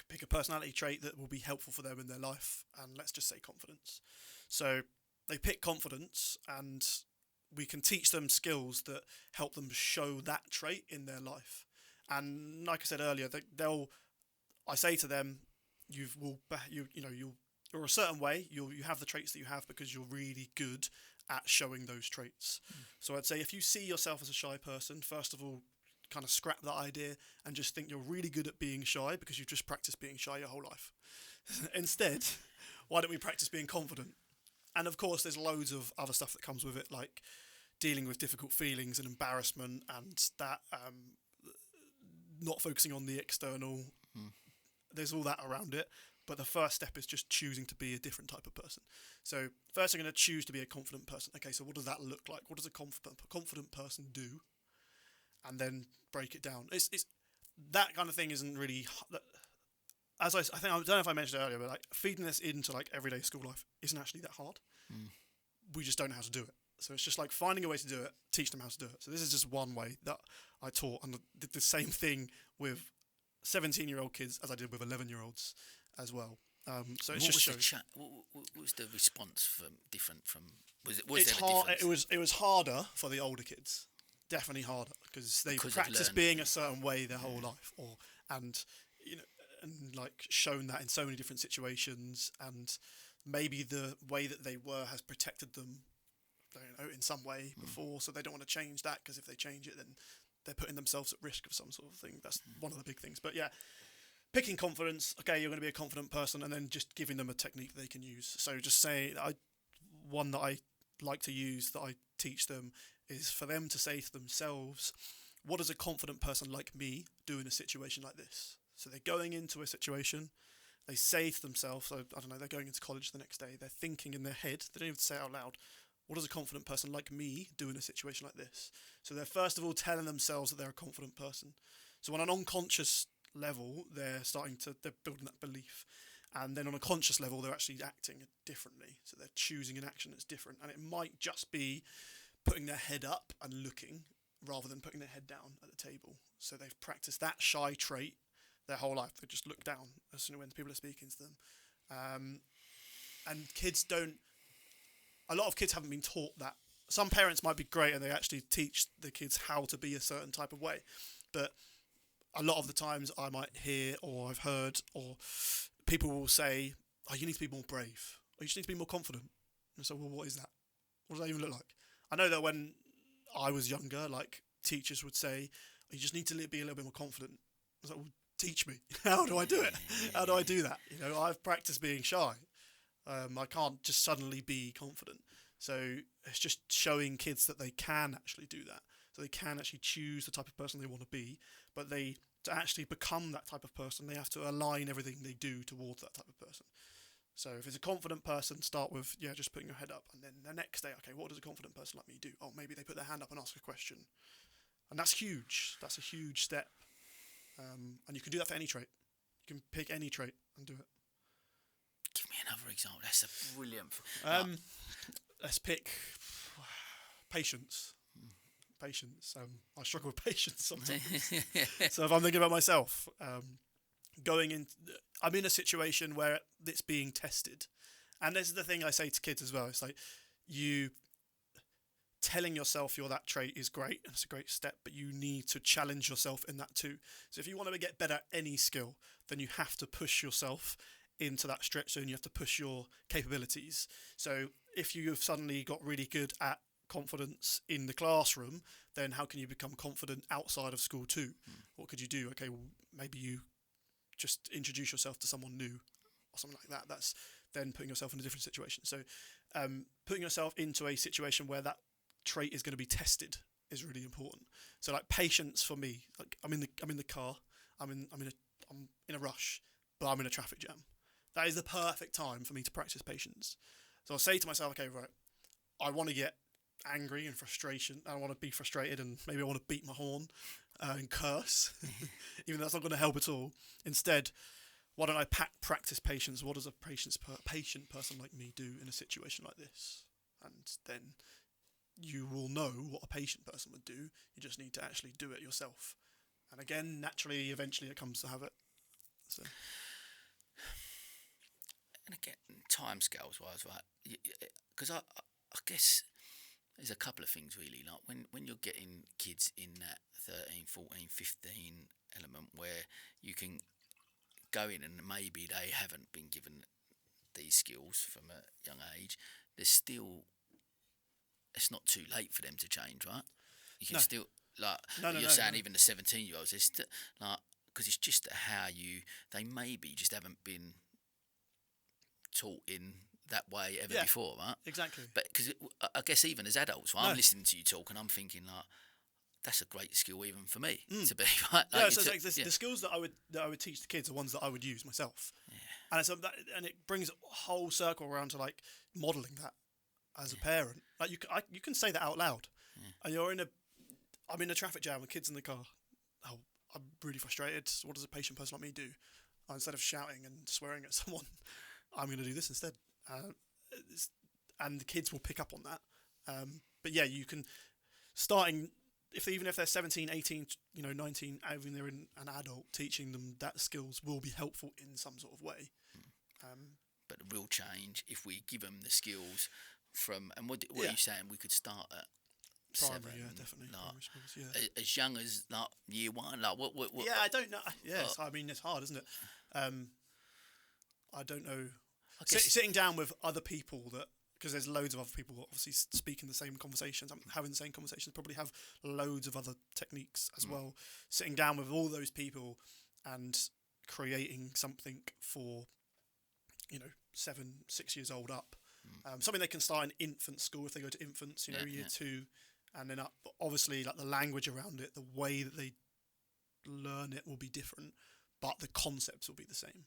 pick a personality trait that will be helpful for them in their life, and let's just say confidence. So they pick confidence, and we can teach them skills that help them show that trait in their life. And like I said earlier, I say to them, you're a certain way. You have the traits that you have because you're really good at showing those traits. So I'd say if you see yourself as a shy person, first of all, kind of scrap that idea and just think you're really good at being shy because you've just practiced being shy your whole life. Instead, why don't we practice being confident? And of course, there's loads of other stuff that comes with it, like dealing with difficult feelings and embarrassment, and that not focusing on the external. There's all that around it. But the first step is just choosing to be a different type of person. So first, I'm going to choose to be a confident person. Okay, so what does that look like? What does a confident person do? And then break it down. It's that kind of thing isn't really. I don't know if I mentioned it earlier, but like feeding this into like everyday school life isn't actually that hard. We just don't know how to do it. So it's just like finding a way to do it, teach them how to do it. So this is just one way that I taught, and did the same thing with 17-year-old kids as I did with 11-year-olds as well. So it's just shows. What was the response different from? It was harder for the older kids. Definitely harder because they practiced being a certain way their whole life, and like shown that in so many different situations, and maybe the way that they were has protected them, in some way before, so they don't want to change that, because if they change it, then they're putting themselves at risk of some sort of thing. That's one of the big things. But yeah, picking confidence. Okay, you're going to be a confident person, and then just giving them a technique that they can use. So just say, one that I like to use, that I teach them, is for them to say to themselves, what does a confident person like me do in a situation like this? So they're going into a situation, they say to themselves, so I don't know, they're going into college the next day, they're thinking in their head, they don't even say it out loud, what does a confident person like me do in a situation like this? So they're first of all telling themselves that they're a confident person. So on an unconscious level, they're building that belief. And then on a conscious level, they're actually acting differently. So they're choosing an action that's different. And it might just be putting their head up and looking rather than putting their head down at the table. So they've practiced that shy trait their whole life. They just look down as soon when people are speaking to them. and kids don't. A lot of kids haven't been taught that. Some parents might be great and they actually teach the kids how to be a certain type of way, but a lot of the times I might hear or I've heard or people will say, "Oh, you need to be more brave. Or you just need to be more confident." And so, well, what is that? What does that even look like? I know that when I was younger, like teachers would say, "You just need to be a little bit more confident." I was like, "Well, teach me. How do I do it? How do I do that?" You know, I've practiced being shy. I can't just suddenly be confident. So it's just showing kids that they can actually do that. So they can actually choose the type of person they want to be, but to actually become that type of person, they have to align everything they do towards that type of person. So if it's a confident person, start with, just putting your head up. And then the next day, okay, what does a confident person like me do? Oh, maybe they put their hand up and ask a question. And that's huge. That's a huge step. And you can do that for any trait. You can pick any trait and do it. Give me another example. That's a brilliant. Let's pick patience. Patience. I struggle with patience sometimes. So if I'm thinking about myself, I'm in a situation where it's being tested. And this is the thing I say to kids as well. It's like you telling yourself you're that trait is great, and it's a great step, but you need to challenge yourself in that too. So if you want to get better at any skill, then you have to push yourself into that stretch zone. You have to push your capabilities. So if you have suddenly got really good at confidence in the classroom, then how can you become confident outside of school too? What could you do? Okay, well, maybe you just introduce yourself to someone new or something like that. That's then putting yourself in a different situation. So putting yourself into a situation where that trait is going to be tested is really important. So like patience for me, like I'm in the car, I'm in a rush, but I'm in a traffic jam. That is the perfect time for me to practice patience. So I'll say to myself, okay, right, I want to get angry and frustration. I want to be frustrated and maybe I want to beat my horn and curse, even though that's not going to help at all. Instead, why don't I practice patience? What does a patient person like me do in a situation like this? And then you will know what a patient person would do. You just need to actually do it yourself. And again, naturally, eventually it comes to habit. So. And again, timescales wise, right? Because I guess there's a couple of things really. Like when you're getting kids in that 13, 14, 15 element where you can go in and maybe they haven't been given these skills from a young age, it's not too late for them to change, right? You can still, like, you're saying even the 17-year-olds, it's like, because it's just how they maybe just haven't been taught in that way ever before, right? Exactly. But because I guess even as adults, I'm listening to you talk and I'm thinking like, that's a great skill even for me to be, right? Like The skills that I would teach the kids are ones that I would use myself. Yeah. And it brings a whole circle around to like modelling that as a parent. Like you can say that out loud. And I'm in a traffic jam with kids in the car. Oh, I'm really frustrated. What does a patient person like me do? Instead of shouting and swearing at someone, I'm going to do this instead. And the kids will pick up on that. But yeah, you can, even if they're 17, 18, 19, even they're an adult, teaching them that skills will be helpful in some sort of way. But the real change, if we give them the skills from, and what are you saying, we could start at primary, 7, definitely. Like, primary schools, as young as like year 1, like what? Yeah, I don't know. Yes, I mean it's hard, isn't it? I don't know. Sitting down with other people because there's loads of other people obviously speaking the same conversations, having the same conversations, probably have loads of other techniques as well. Sitting down with all those people and creating something for 7, 6 years old up. Something they can start in infant school if they go to infants, year 2 and then up. But obviously, like the language around it, the way that they learn it will be different, but the concepts will be the same.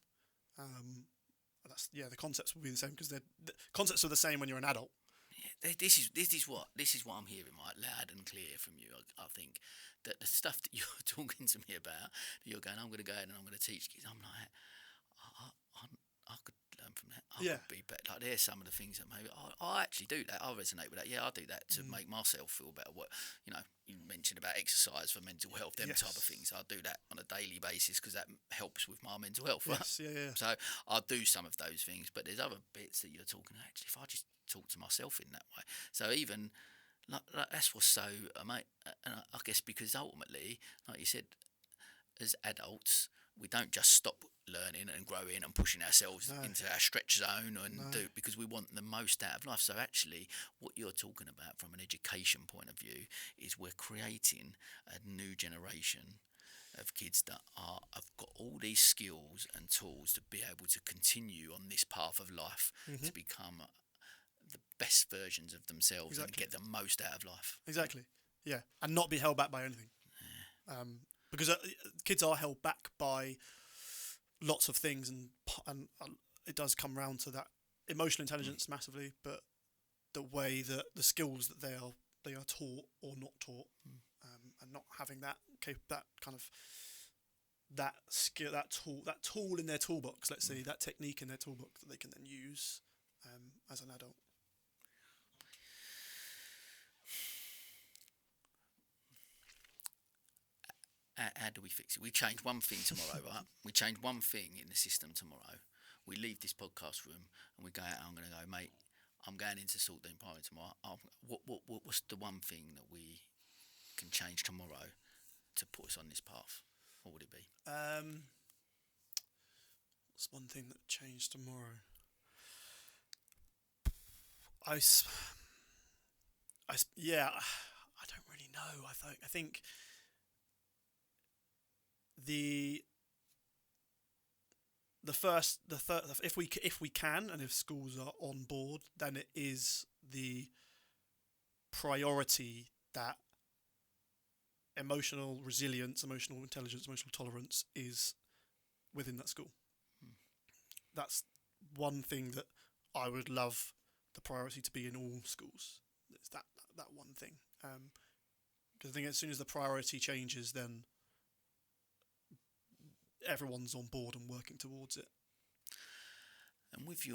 The concepts will be the same because the concepts are the same when you're an adult. Yeah, this is what I'm hearing, right, loud and clear from you. I think that the stuff that you're talking to me about, that you're going, I'm going to go in and I'm going to teach kids. I'm like, I could learn from that. I could be better. Like there's some of the things that maybe I actually do that. I resonate with that. Yeah, I do that to make myself feel better. What you mentioned about about exercise for mental health, them type of things. I do that on a daily basis because that helps with my mental health. Right? Yes, yeah. So I do some of those things, but there's other bits that you're talking. Actually, if I just talk to myself in that way, so even like that's what's so, mate. And I guess because ultimately, like you said, as adults, we don't just stop learning and growing and pushing ourselves into our stretch zone and do, because we want the most out of life. So actually, what you're talking about from an education point of view is we're creating a new generation of kids that have got all these skills and tools to be able to continue on this path of life, to become the best versions of themselves and get the most out of life. Exactly, yeah, and not be held back by anything. Because kids are held back by lots of things, and it does come round to that emotional intelligence massively, but the way that the skills that they are taught or not taught, and not having that kind of that skill, that tool in their toolbox. Let's say that technique in their toolbox that they can then use as an adult. How do we fix it? We change one thing tomorrow, right? We change one thing in the system tomorrow. We leave this podcast room and we go out. I'm going to go, mate. I'm going into Salt Dean Primary tomorrow. What's the one thing that we can change tomorrow to put us on this path? What would it be? What's one thing that changed tomorrow? I don't really know. I think if we can, and if schools are on board, then it is the priority that emotional resilience, emotional intelligence, emotional tolerance is within that school. That's one thing that I would love the priority to be in all schools. It's that one thing. Because I think as soon as the priority changes, then everyone's on board and working towards it. And with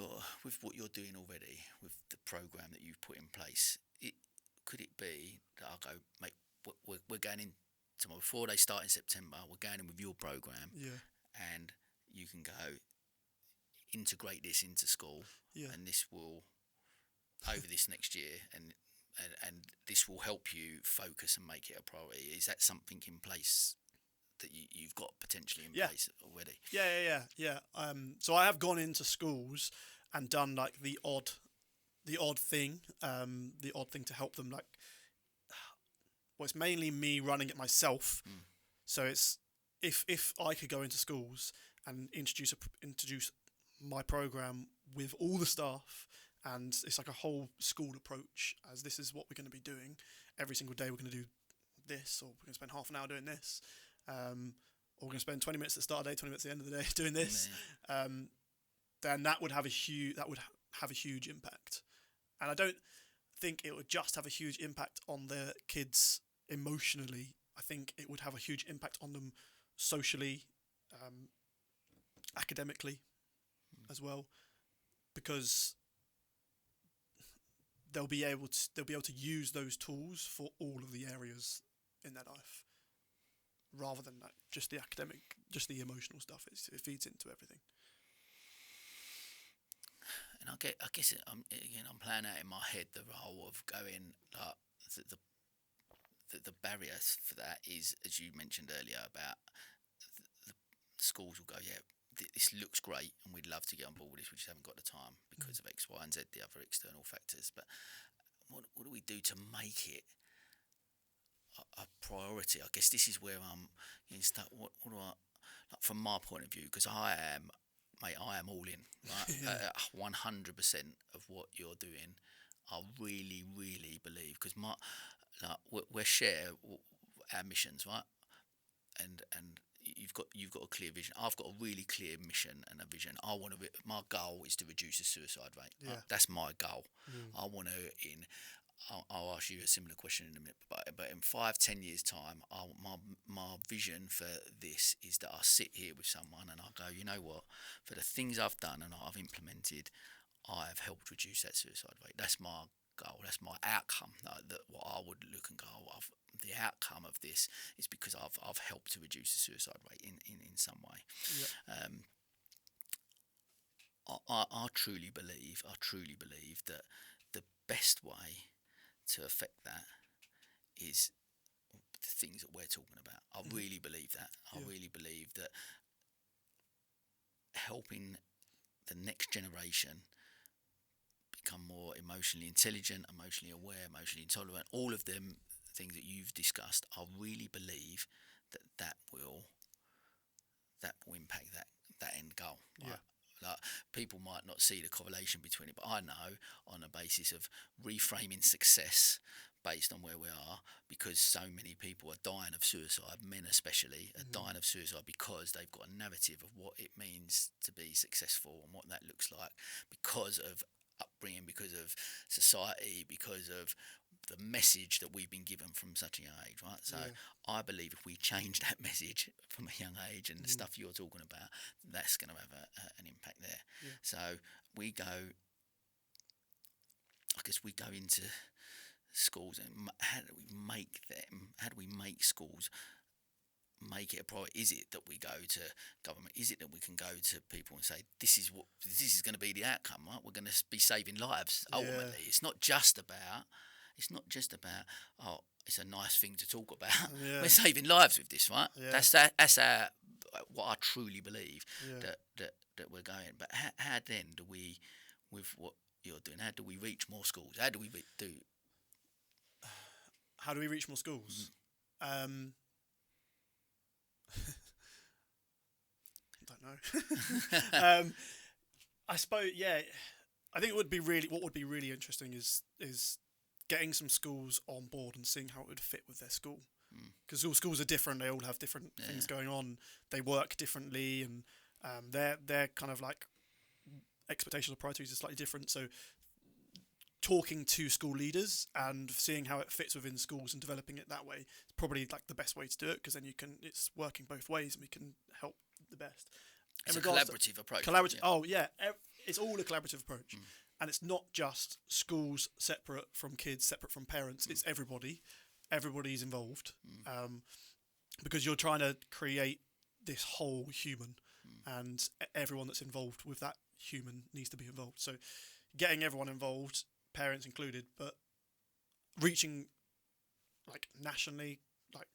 what you're doing already, with the program that you've put in place, could it be that I'll go, mate, we're going in tomorrow, before they start in September, we're going in with your program, and you can go integrate this into school, and this will, over this next year, and this will help you focus and make it a priority. Is that something in place that you've got potentially in place already? Yeah. So I have gone into schools and done like the odd thing to help them. Like, well, it's mainly me running it myself. So it's if I could go into schools and introduce my program with all the staff, and it's like a whole school approach, as this is what we're going to be doing every single day. We're going to do this, or we're going to spend half an hour doing this. Or we're going to spend 20 minutes at the start of the day, 20 minutes at the end of the day doing this. Then that would have a huge impact. And I don't think it would just have a huge impact on the kids emotionally. I think it would have a huge impact on them socially, academically as well, because they'll be able to use those tools for all of the areas in their life, rather than like just the academic, just the emotional stuff. It feeds into everything. And I guess I'm playing out in my head the role of going, the barriers for that is, as you mentioned earlier, about the schools will go, this looks great and we'd love to get on board with this, we just haven't got the time because of X, Y and Z, the other external factors. But what do we do to make it a priority? I guess this is where I'm what do I, like, from my point of view, because I am all in, right? 100% of what you're doing, I really, really believe, because we share our missions, right? And you've got a clear vision. I've got a really clear mission and a vision. My goal is to reduce the suicide rate. Yeah. Right? That's my goal. I want to I'll ask you a similar question in a minute, but in 5-10 years' time, my vision for this is that I sit here with someone and I go, you know what, for the things I've done and I've implemented, I have helped reduce that suicide rate. That's my goal. That's my outcome. That what I would look and go, the outcome of this is because I've helped to reduce the suicide rate in some way. Yeah. I truly believe that the best way to affect that is the things that we're talking about. I really believe that. I really believe that helping the next generation become more emotionally intelligent, emotionally aware, emotionally intolerant, all of them things that you've discussed, I really believe that will impact that end goal. Right? Like, people might not see the correlation between it, but I know on a basis of reframing success based on where we are, because so many people are dying of suicide, men especially, are dying of suicide because they've got a narrative of what it means to be successful and what that looks like, because of upbringing, because of society, because of the message that we've been given from such a young age, right? So I believe if we change that message from a young age and the stuff you're talking about, that's going to have an impact there. Yeah. So we go into schools, and how do we make schools make it a priority? Is it that we go to government? Is it that we can go to people and say, this is going to be the outcome, right? We're going to be saving lives ultimately. It's not just about it's a nice thing to talk about. We're saving lives with this, right? That's what I truly believe that we're going. But how then do we, with what you're doing, how do we reach more schools? How do we How do we reach more schools? I don't know. I suppose, I think what would be really interesting is getting some schools on board and seeing how it would fit with their school. Because all schools are different. They all have different things going on. They work differently, and their kind of like expectations or priorities are slightly different. So talking to school leaders and seeing how it fits within schools and developing it that way is probably like the best way to do it, because then it's working both ways and we can help the best. It's a collaborative approach. It's all a collaborative approach. And it's not just schools separate from kids, separate from parents. It's everybody. Everybody's involved. Because you're trying to create this whole human, and everyone that's involved with that human needs to be involved. So getting everyone involved, parents included, but reaching like nationally, like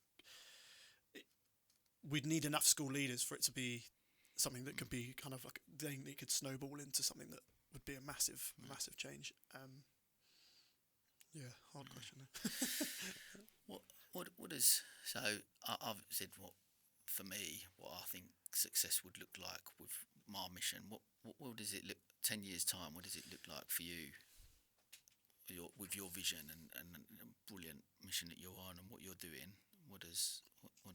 we'd need enough school leaders for it to be something that could be kind of like a thing that could snowball into something that would be a massive change. Hard question. What is, so I've said what for me what I think success would look like with my mission. What does it look 10 years time? What does it look like for you? With your vision and brilliant mission that you're on and what you're doing, what does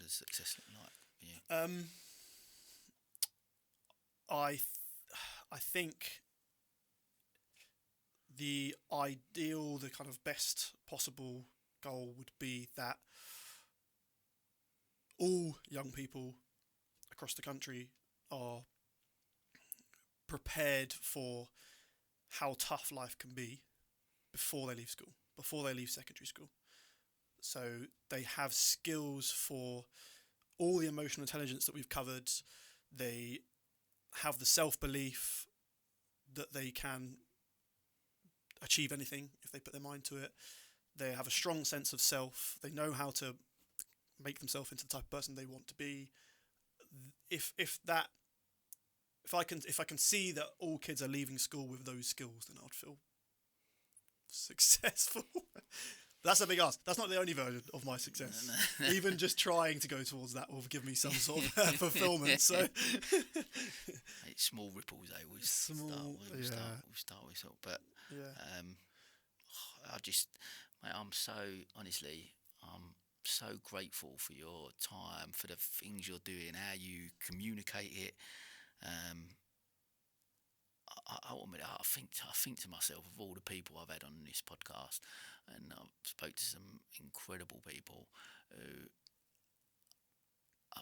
success look like for you? I think the ideal, the kind of best possible goal would be that all young people across the country are prepared for how tough life can be before they leave school, before they leave secondary school. So they have skills for all the emotional intelligence that we've covered. They have the self-belief that they can achieve anything if they put their mind to it. They have a strong sense of self. They know how to make themselves into the type of person they want to be. If I can see that all kids are leaving school with those skills, then I'd feel successful. That's a big ask. That's not the only version of my success. No. Even just trying to go towards that will give me some sort of fulfilment. So it's small ripples. We start with sort. But mate, I'm so grateful for your time, for the things you're doing, how you communicate it. I think to myself, of all the people I've had on this podcast, and I've spoke to some incredible people who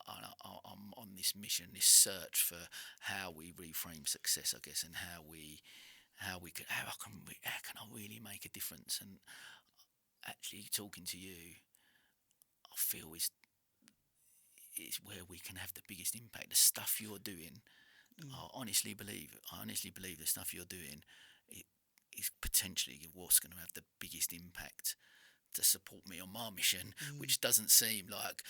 I'm on this mission, this search for how we reframe success, I guess, and how we how can I really make a difference? And actually talking to you, I feel is where we can have the biggest impact. The stuff you're doing, I honestly believe the stuff you're doing is potentially what's going to have the biggest impact to support me on my mission, which doesn't seem like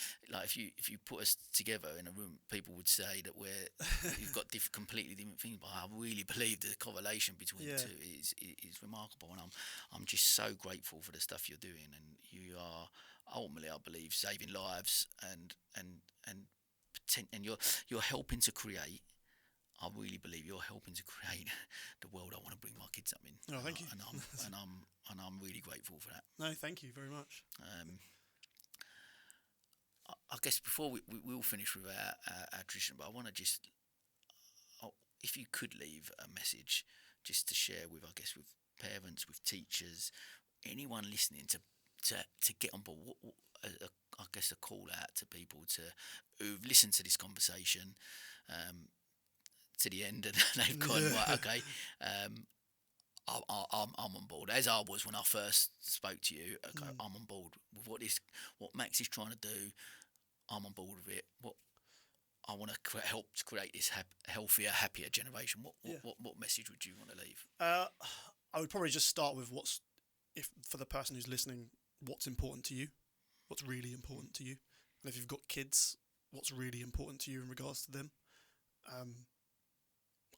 if you put us together in a room, people would say that we've got completely different things. But I really believe the correlation between the two is remarkable, and I'm just so grateful for the stuff you're doing, and you are ultimately, I believe, saving lives, and you're helping to create. I really believe you're helping to create the world I want to bring my kids up in. Oh, thank you. And I'm really grateful for that. No, thank you very much. I guess before we will finish with our tradition, but I want to just, if you could leave a message just to share with, I guess, with parents, with teachers, anyone listening to get on board. I guess a call out to people who've listened to this conversation to the end, and they've gone, right, okay, I'm on board, as I was when I first spoke to you. Okay, I'm on board with what Max is trying to do. I'm on board with it. What I want to help to create this healthier, happier generation. What message would you want to leave? I would probably just start with for the person who's listening, what's important to you, what's really important to you, and if you've got kids, what's really important to you in regards to them.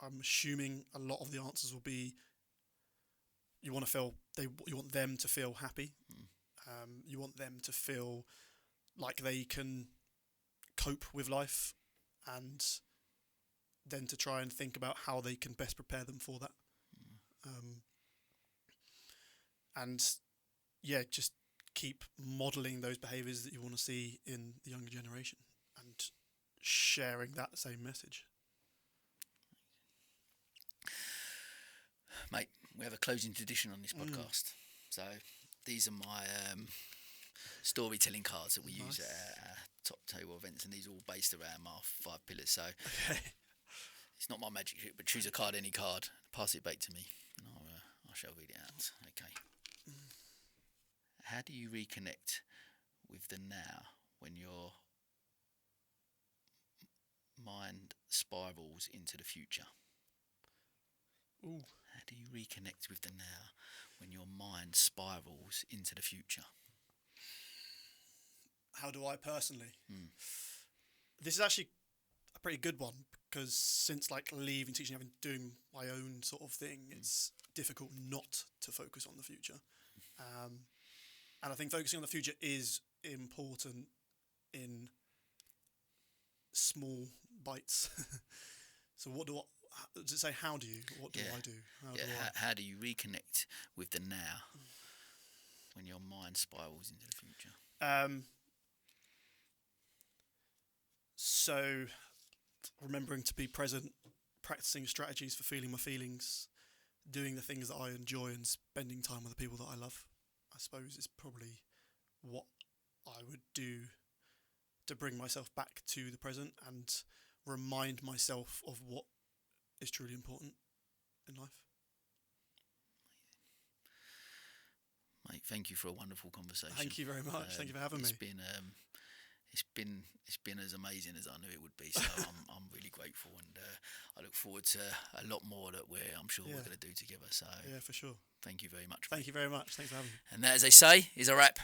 I'm assuming a lot of the answers will be you want them to feel happy. You want them to feel like they can cope with life, and then to try and think about how they can best prepare them for that. And just keep modelling those behaviours that you want to see in the younger generation and sharing that same message. Mate, we have a closing tradition on this podcast. So these are my storytelling cards that we use at our top table events, and these are all based around my 5 pillars. So it's not my magic trick, but choose a card, any card, pass it back to me, and I shall read it out. Okay. How do you reconnect with the now when your mind spirals into the future? Ooh. How do you reconnect with the now when your mind spirals into the future? How do I personally? This is actually a pretty good one, because since leaving teaching, I've been doing my own sort of thing. It's difficult not to focus on the future. And I think focusing on the future is important in small bites. So does it say how do you? What do I do? How do you reconnect with the now when your mind spirals into the future? So remembering to be present, practicing strategies for feeling my feelings, doing the things that I enjoy, and spending time with the people that I love, I suppose is probably what I would do to bring myself back to the present and remind myself of what is truly important in life. Mate, thank you for a wonderful conversation. Thank you very much. Thank you for having me. It's been as amazing as I knew it would be. So I'm really grateful, and I look forward to a lot more that I'm sure we're going to do together. So for sure. Thank you very much. Thank you very much. Thanks for having me. And that, as they say, is a wrap.